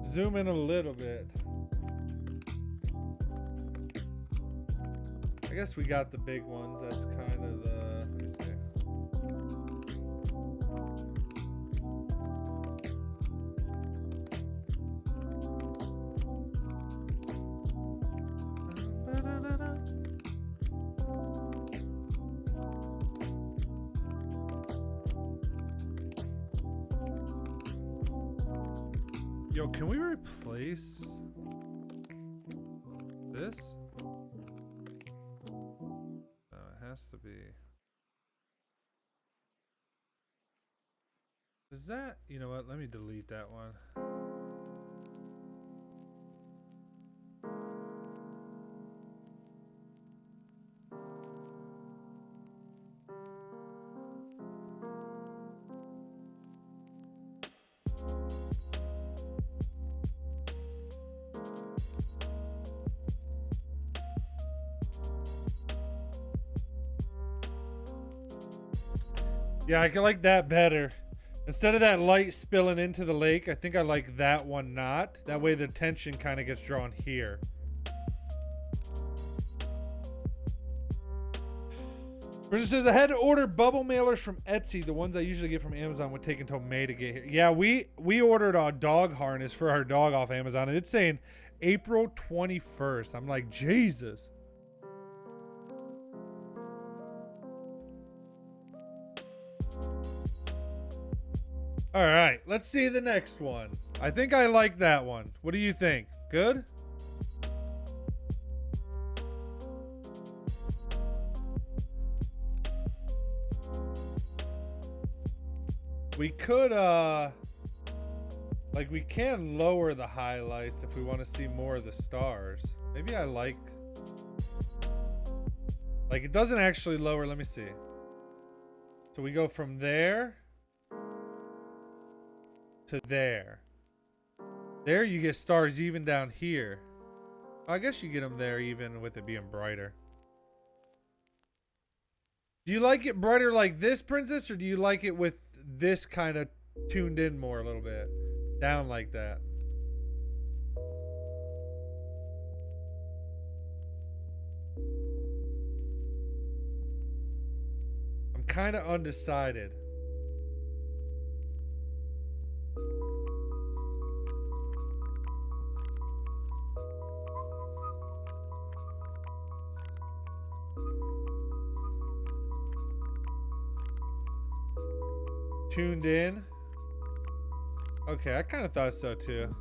zoom in a little bit? I guess we got the big ones. That's kind of the... Let me see. Yo, can we replace this? No, it has to be. Is that, you know what? Let me delete that one. Yeah, I can like that better. Instead of that light spilling into the lake, I think I like that one not. That way the attention kind of gets drawn here. Bridget says, I had to order bubble mailers from Etsy. The ones I usually get from Amazon would take until May to get here. Yeah, we ordered a dog harness for our dog off Amazon, and it's saying April 21st. I'm like, Jesus. All right, let's see the next one. I think I like that one. What do you think? Good? We could, like, we can lower the highlights if we want to see more of the stars. Maybe I like, it doesn't actually lower. Let me see. So we go from there to there. There you get stars even down here. I guess you get them there even with it being brighter. Do you like it brighter like this, Princess, or do you like it with this kind of tuned in more a little bit? Down like that. I'm kind of undecided. Tuned in. Okay, I kind of thought so too.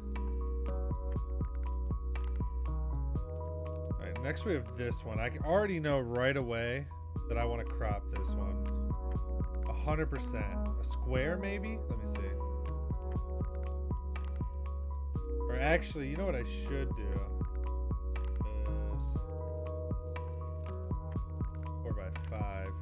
All right, next we have this one. I already know right away that I want to crop this one. 100%. A square maybe? Let me see. Or actually, you know what I should do? This. 4x5.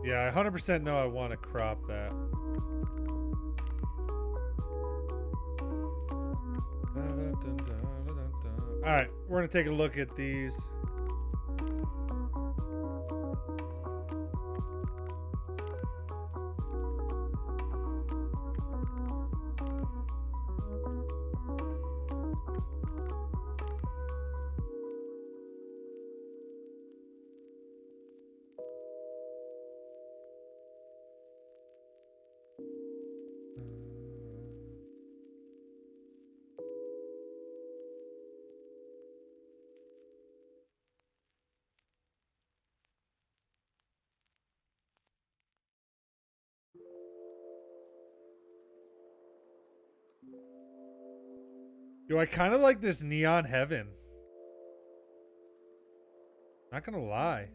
Yeah, I 100% know I want to crop that. All right, we're going to take a look at these. Yo, I kind of like this neon heaven. Not gonna lie.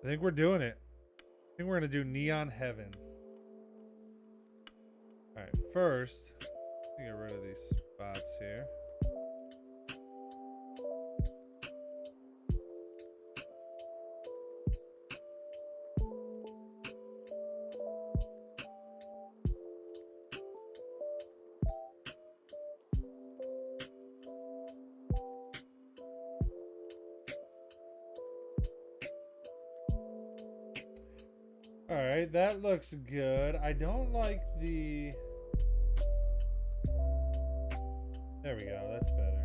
I think we're doing it. I think we're gonna do neon heaven. All right, first, get rid of these spots here. All right, that looks good. I don't like the... There we go, that's better.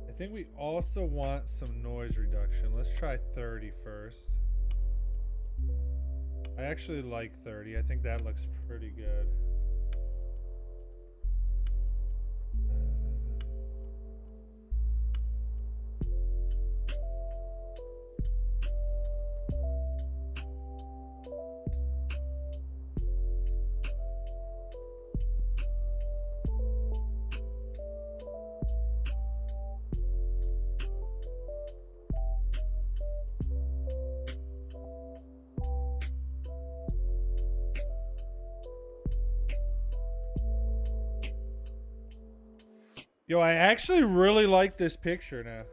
I think we also want some noise reduction. Let's try 30 first. I actually like 30. I think that looks pretty good. Yo, I actually really like this picture now.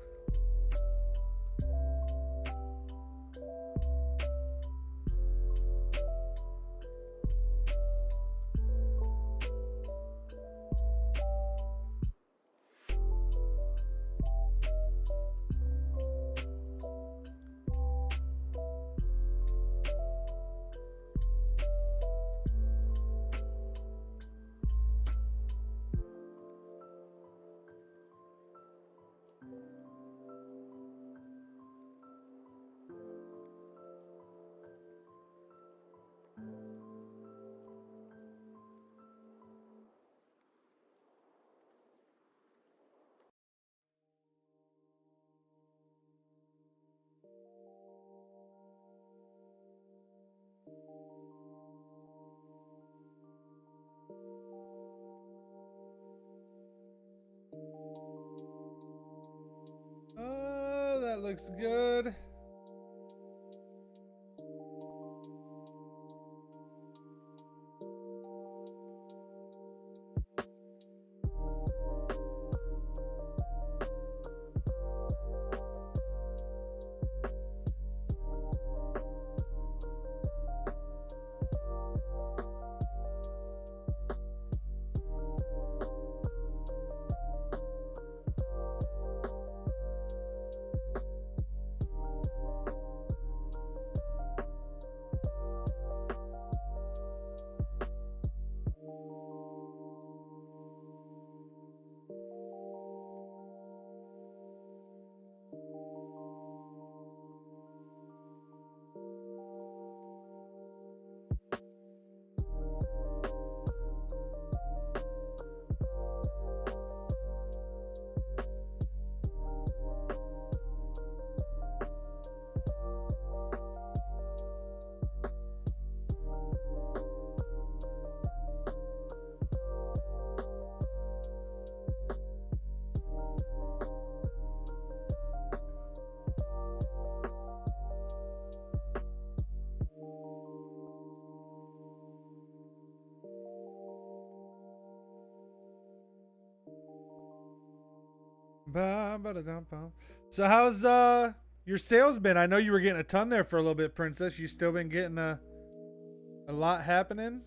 Oh, that looks good. So how's your sales been? I know you were getting a ton there for a little bit, Princess. You still been getting a lot happening?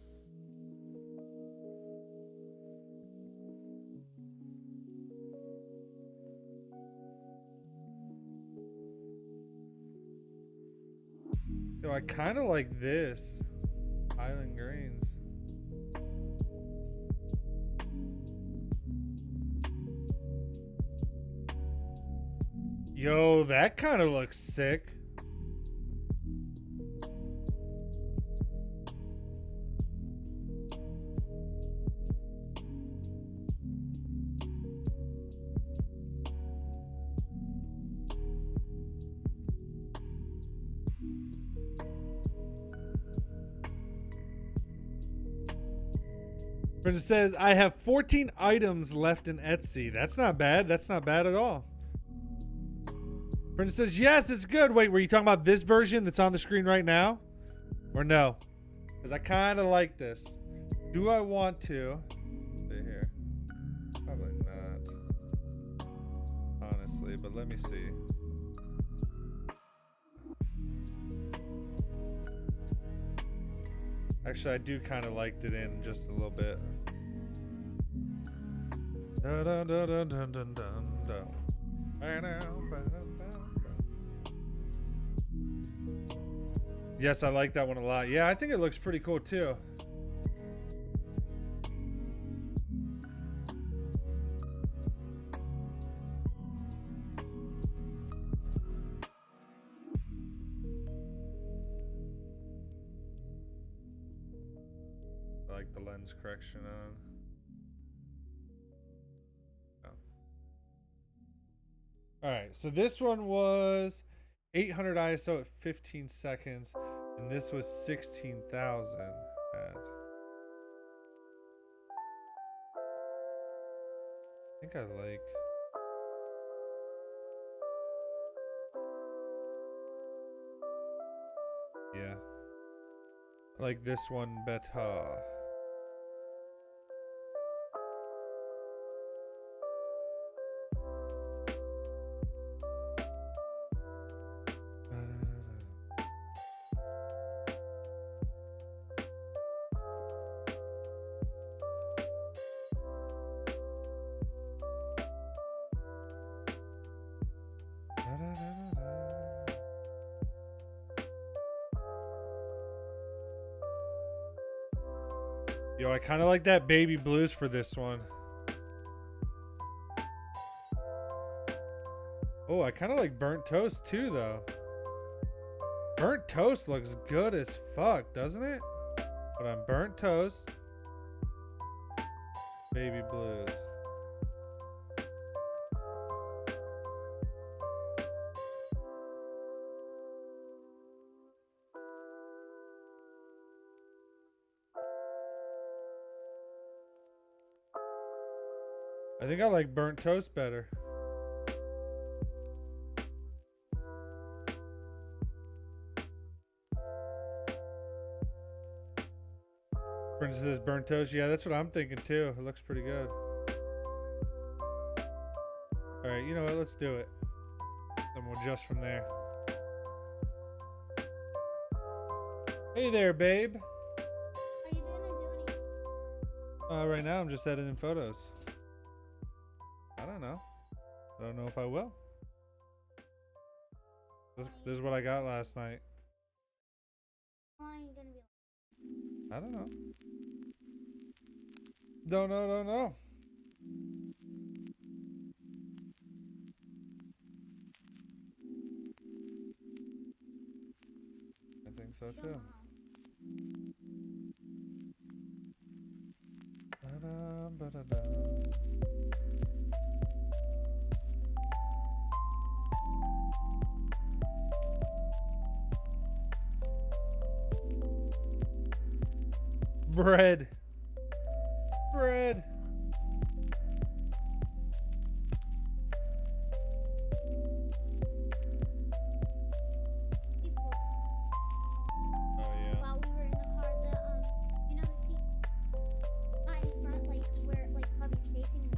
So I kind of like this Island Greens. Yo, that kind of looks sick. Brenda says, I have 14 items left in Etsy. That's not bad. That's not bad at all. Brenda says, yes, it's good. Wait, were you talking about this version that's on the screen right now? Or no? Because I kind of like this. Do I want to? Let's see here. Probably not. Honestly, but let me see. Actually, I do kind of liked it in just a little bit. Dun, dun, dun, dun, dun, dun, dun. Yes, I like that one a lot. Yeah, I think it looks pretty cool too. I like the lens correction on. All right, so this one was 800 ISO at 15 seconds, and this was 16,000 at. I think I like. Yeah. I like this one better. Yo, I kind of like that baby blues for this one. Oh, I kind of like burnt toast too, though. Burnt toast looks good as fuck, doesn't it? But on burnt toast, baby blues. I think I like burnt toast better. Princess says burnt toast. Yeah, that's what I'm thinking too. It looks pretty good. All right, you know what? Let's do it. Then we'll adjust from there. Hey there, babe. Are you doing Right now I'm just editing photos. I don't know. I don't know if I will. This is what I got last night. How long are you gonna be? I don't know. Don't know. I think so too. Bread. People. Oh yeah. While we were in the car, you know the seat, not in front, like where like Bubby's facing.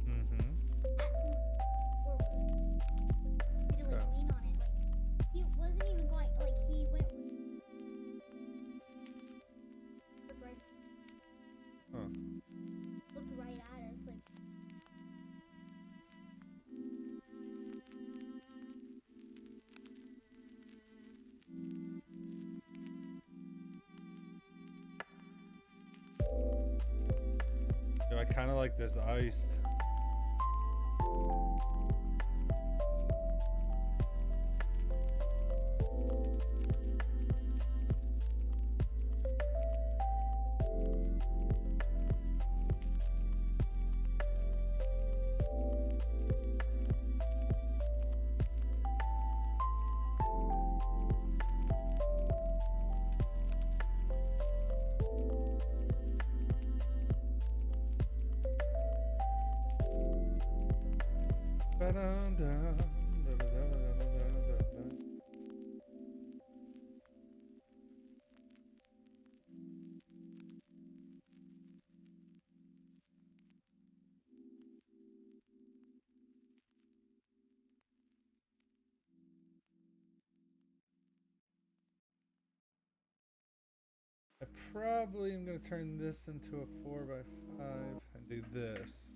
Mm-hmm. kind of like this iced. I probably am going to turn this into a 4x5 and do this.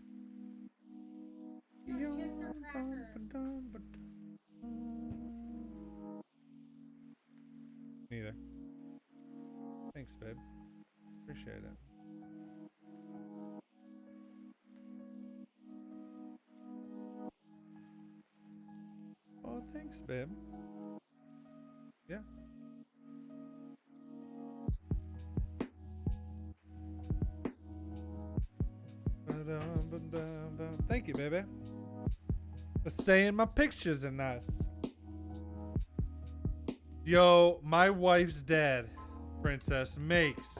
Neither. Thanks, babe. Appreciate it. Oh, thanks, babe. Yeah. Thank you, baby. Saying my pictures are nice. Yo, my wife's dad, Princess, makes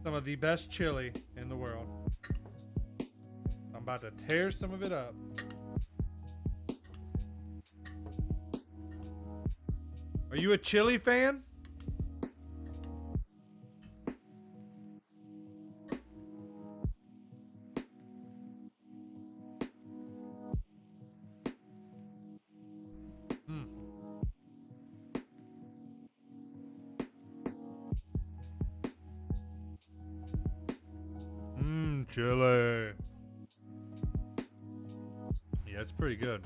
some of the best chili in the world. I'm about to tear some of it up. Are you a chili fan? Chili. Yeah, it's pretty good.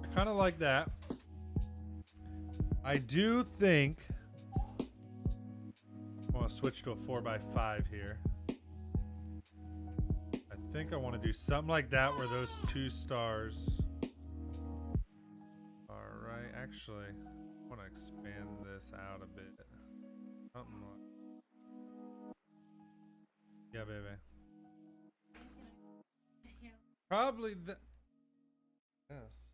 I kind of like that. I do think I want to switch to a 4x5 here. I think I want to do something like that where those two stars are right. Actually, I want to expand this out a bit. Something like, yeah, baby. Probably the, yes.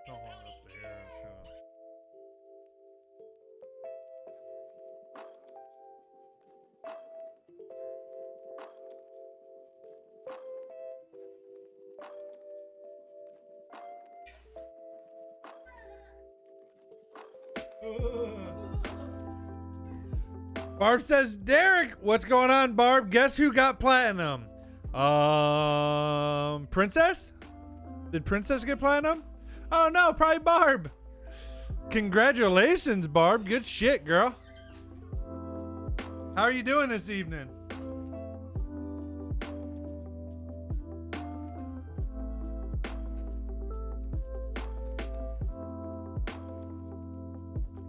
Don't hold it up there. Barb says, Derek, what's going on, Barb? Guess who got platinum? Princess? Did Princess get platinum? Oh no, probably Barb. Congratulations, Barb. Good shit, girl. How are you doing this evening?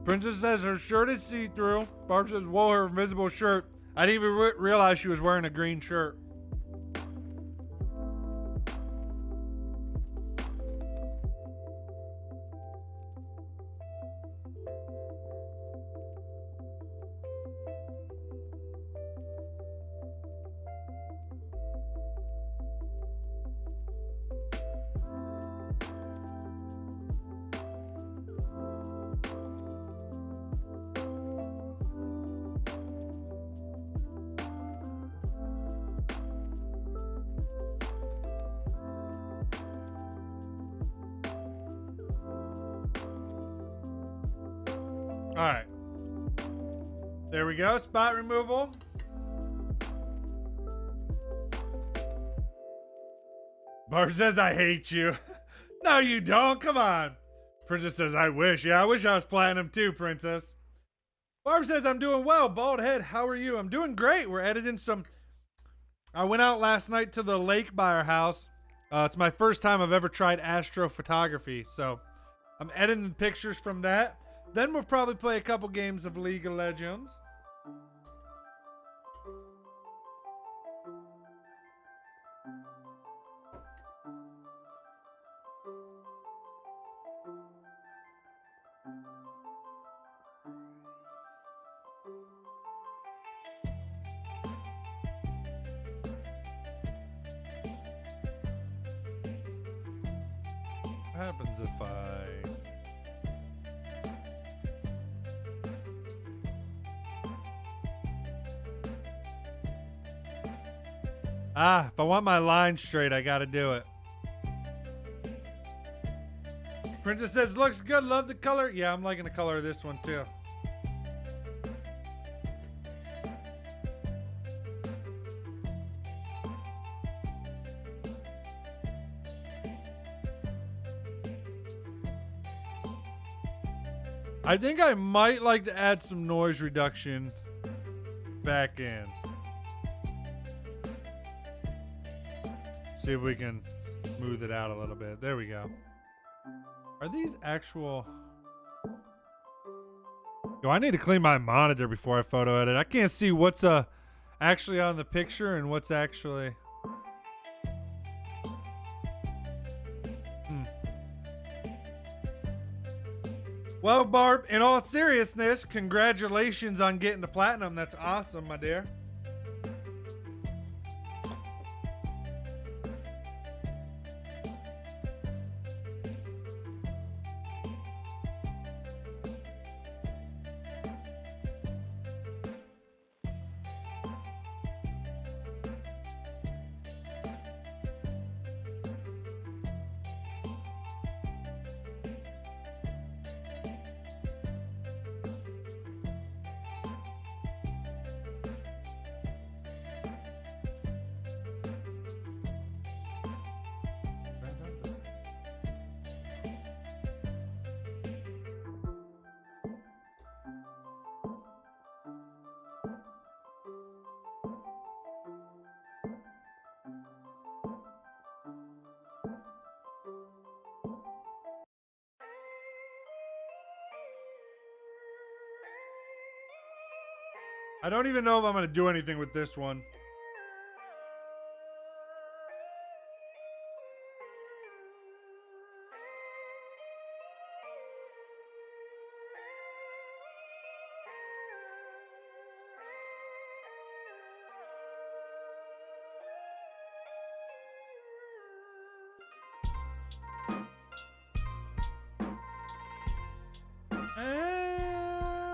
Princess says her shirt is see-through. Barb says, whoa, her invisible shirt. I didn't even realize she was wearing a green shirt. All right. There we go. Spot removal. Barb says, I hate you. No, you don't. Come on. Princess says, I wish. Yeah, I wish I was platinum too, Princess. Barb says, I'm doing well. Bald head, how are you? I'm doing great. We're editing some I went out last night to the lake by our house. It's my first time I've ever tried astrophotography, so I'm editing pictures from that. Then we'll probably play a couple games of League of Legends. What happens if if I want my line straight, I gotta do it. Princess says, looks good, love the color. Yeah, I'm liking the color of this one too. I think I might like to add some noise reduction back in. See if we can smooth it out a little bit. There we go. Are these actual... Yo, I need to clean my monitor before I photo edit. I can't see what's actually on the picture and what's actually... Well, Barb, in all seriousness, congratulations on getting to platinum. That's awesome, my dear. I don't even know if I'm going to do anything with this one.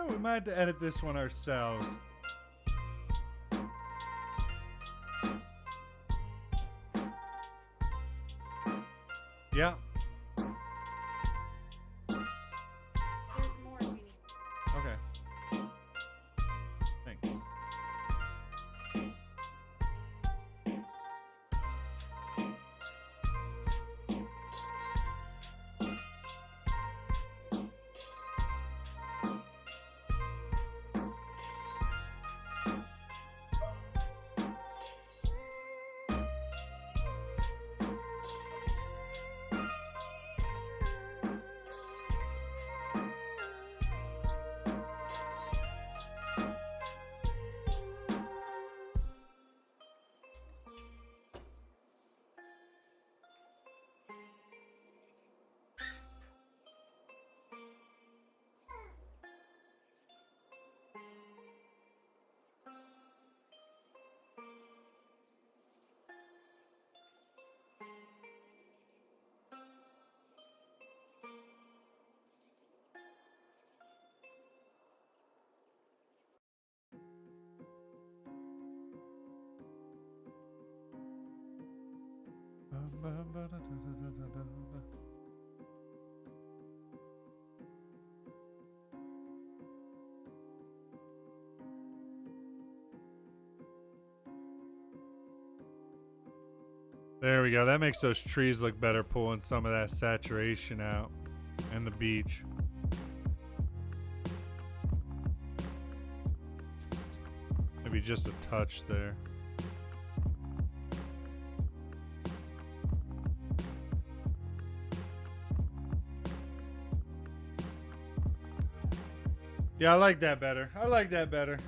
We might have to edit this one ourselves. Yeah. There's more if you need. Okay. Thanks. There we go. That makes those trees look better, pulling some of that saturation out. And the beach. Maybe just a touch there. Yeah, I like that better. I like that better.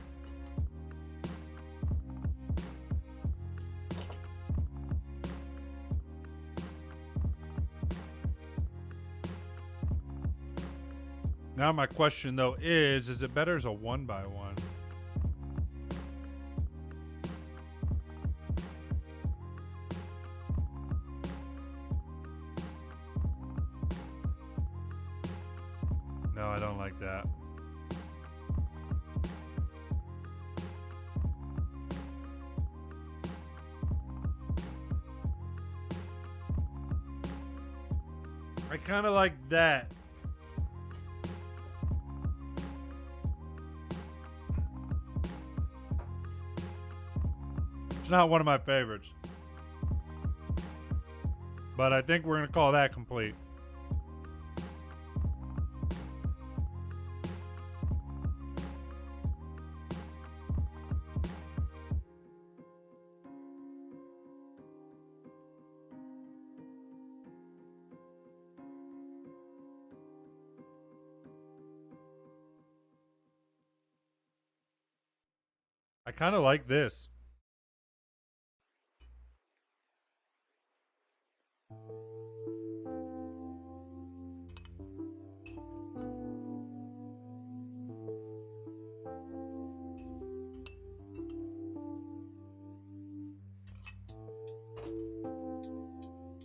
Now my question though is it better as a 1x1? No, I don't like that. I kind of like that. It's not one of my favorites. But I think we're going to call that complete. I kind of like this.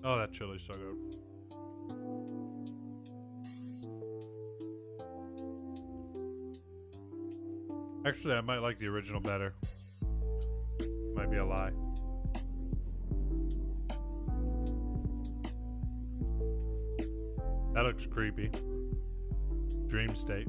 Oh, that chili's so good. Actually, I might like the original better. Might be a lie. That looks creepy. Dream state.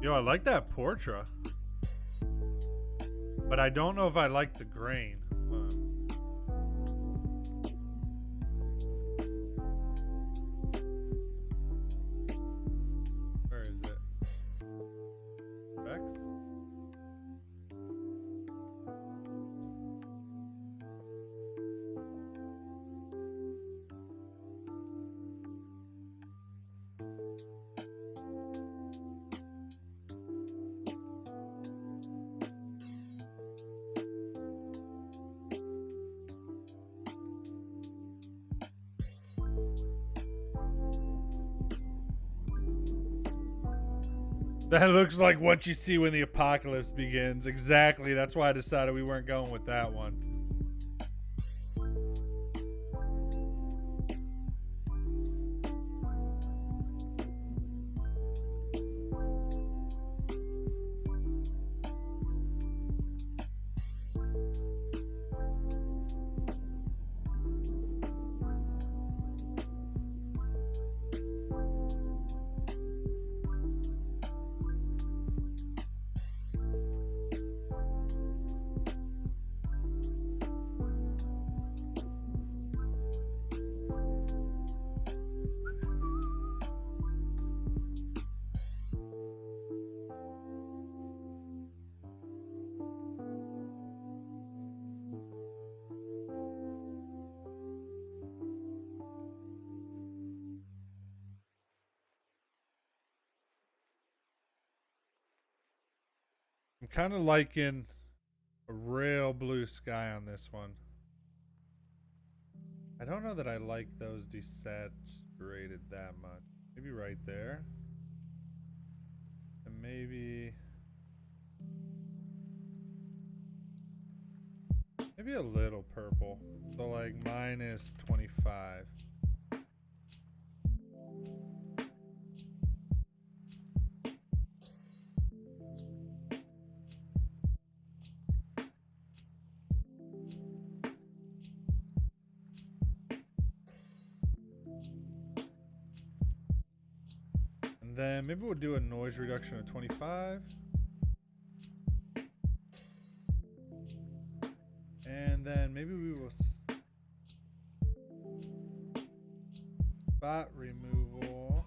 Yo, I like that portrait. But I don't know if I like the grain. Where is it? X? That looks like what you see when the apocalypse begins. Exactly. That's why I decided we weren't going with that one. I'm kind of liking a real blue sky on this one. I don't know that I like those desaturated that much. Maybe right there. And maybe a little purple. So like minus 25. And then maybe we'll do a noise reduction of 25. And then maybe we will Spot removal.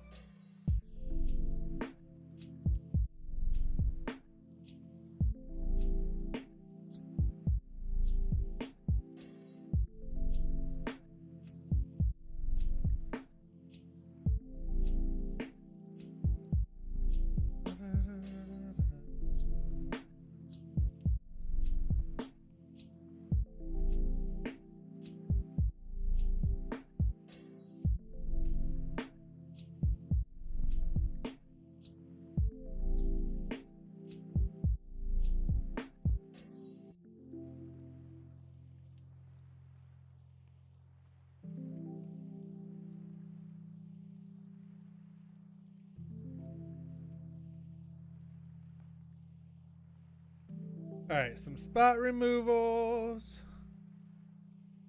All right, some spot removals.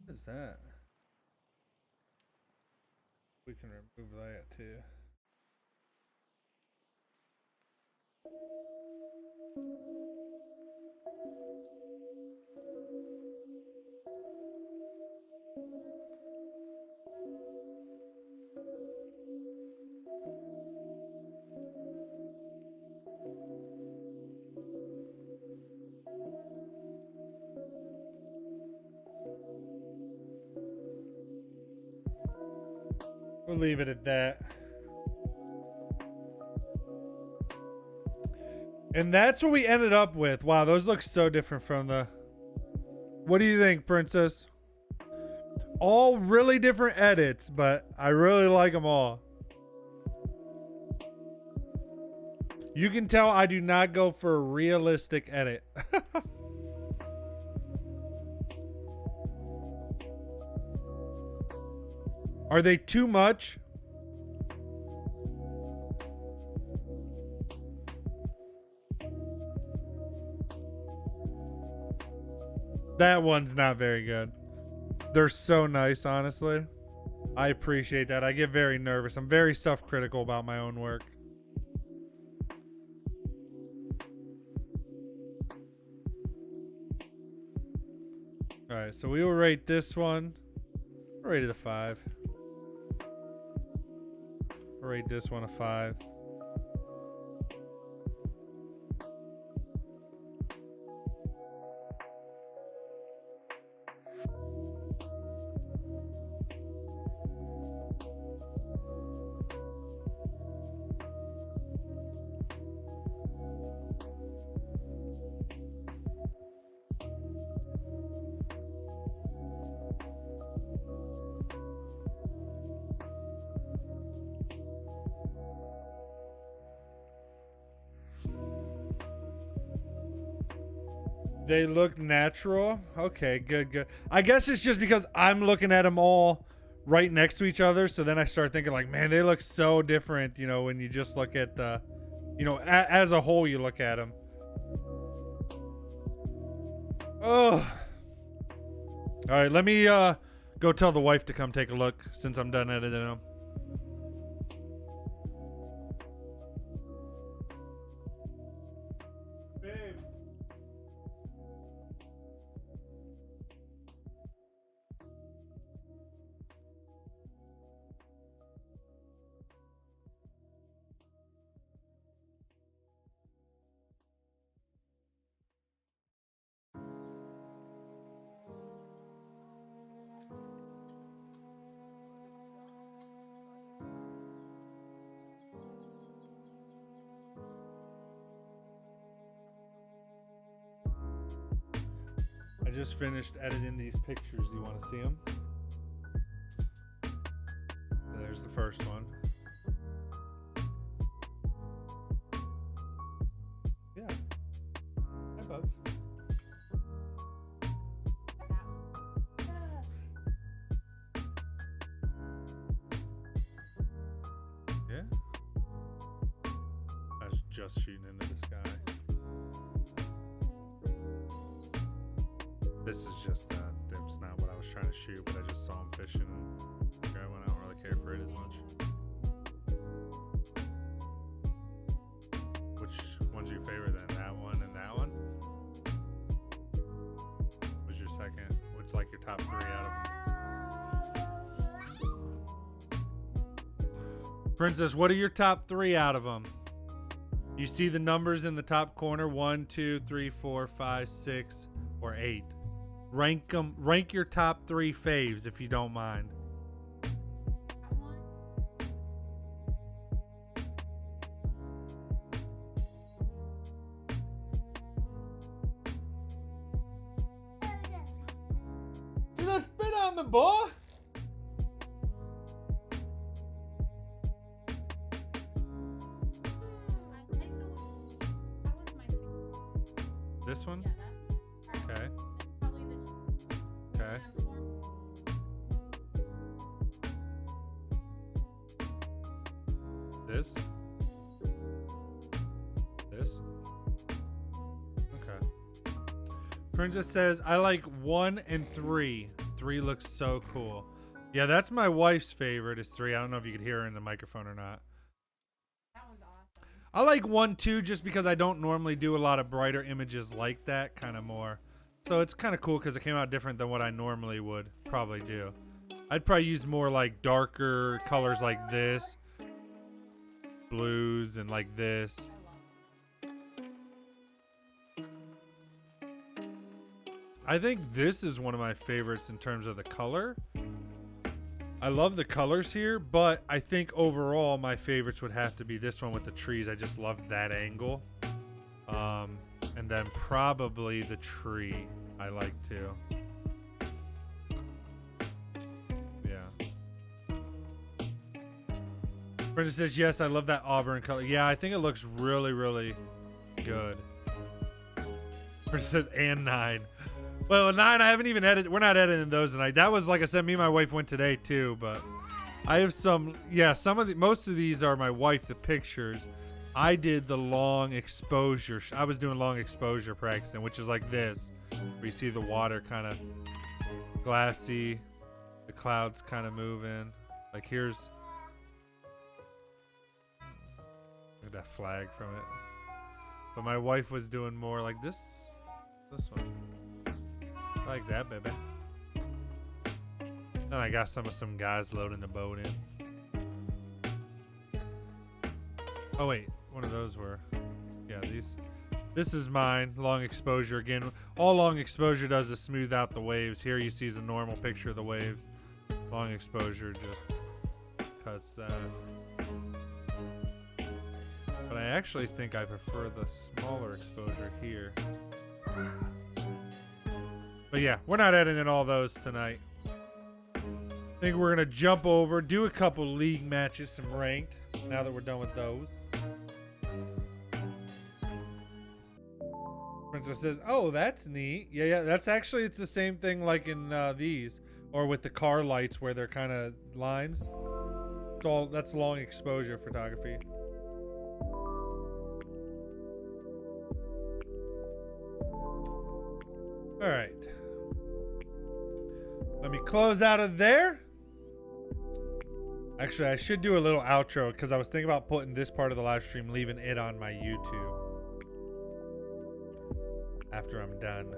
What is that? We can remove that too. We'll leave it at that. And that's what we ended up with. Wow, those look so different from the... What do you think, Princess? All really different edits, but I really like them all. You can tell I do not go for a realistic edit. Are they too much? That one's not very good. They're so nice, honestly. I appreciate that. I get very nervous. I'm very self-critical about my own work. All right, so we will rate this one. I'll rate it a 5. I'll rate this one a 5. They look natural. Okay, good, good. I guess it's just because I'm looking at them all right next to each other. So then I start thinking like, man, they look so different, you know, when you just look at the, you know, as a whole, you look at them. Oh. All right, let me go tell the wife to come take a look since I'm done editing them. I just finished editing these pictures. Do you want to see them? There's the first one. Yeah. Hi, Bubs. Yeah. I was just shooting into the sky. This is just it's not what I was trying to shoot, but I just saw him fishing and I don't really care for it as much. Which one's your favorite then? That one and that one? What's your second? What's like your top 3 out of them? Princess, what are your top 3 out of them? You see the numbers in the top corner: 1, 2, 3, 4, 5, 6, or 8. Rank them. Rank your top 3 faves if you don't mind. You don't spit on me, boy. This one? Okay. Okay. This? This? Okay. Princess says, I like 1 and 3. 3 looks so cool. Yeah, that's my wife's favorite is 3. I don't know if you could hear her in the microphone or not. I like 1 too, just because I don't normally do a lot of brighter images like that, kind of more. So it's kind of cool because it came out different than what I normally would probably do. I'd probably use more like darker colors like this, blues, and like this. I think this is one of my favorites in terms of the color. I love the colors here, but I think overall my favorites would have to be this one with the trees. I just love that angle. And then probably the tree I like too. Yeah. Brenda says, yes, I love that auburn color. Yeah, I think it looks really, really good. Brenda says, and 9. Well, 9, I haven't even edited. We're not editing those tonight. That was, like I said, me and my wife went today too, but I have some, yeah, most of these are my wife, the pictures. I did the long exposure. I was doing long exposure practicing, which is like this, where you see the water kind of glassy, the clouds kind of moving. Like here's, look at that flag from it. But my wife was doing more like this one. I like that, baby. Then I got some guys loading the boat in. Oh wait, one of those were, yeah, these. This is mine, long exposure again. All long exposure does is smooth out the waves. Here you see the normal picture of the waves. Long exposure just cuts that. But I actually think I prefer the smaller exposure here. But yeah, we're not editing all those tonight. I think we're going to jump over, do a couple league matches, some ranked, now that we're done with those. Princess says, oh, that's neat. Yeah, that's actually, it's the same thing like in these, or with the car lights where they're kind of lines. It's all, that's long exposure photography. All right. Let me close out of there. Actually, I should do a little outro because I was thinking about putting this part of the live stream, leaving it on my YouTube after I'm done.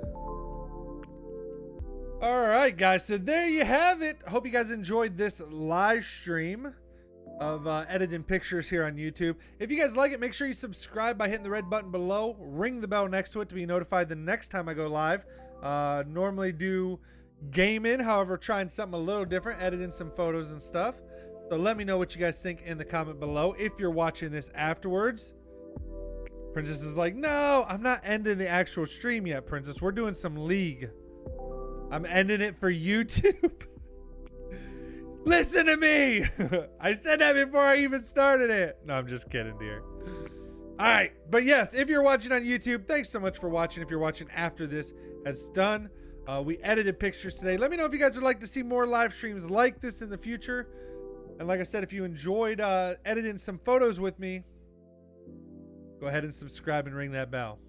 All right, guys. So there you have it. Hope you guys enjoyed this live stream of editing pictures here on YouTube. If you guys like it, make sure you subscribe by hitting the red button below. Ring the bell next to it to be notified the next time I go live. Normally do gaming, however, trying something a little different, editing some photos and stuff. So let me know what you guys think in the comment below if you're watching this afterwards. Princess is like, no, I'm not ending the actual stream yet, Princess. We're doing some League. I'm ending it for YouTube. Listen to me. I said that before I even started it. No, I'm just kidding, dear. All right. But yes, if you're watching on YouTube, thanks so much for watching. If you're watching after this has done, we edited pictures today. Let me know if you guys would like to see more live streams like this in the future. And like I said, if you enjoyed editing some photos with me, go ahead and subscribe and ring that bell.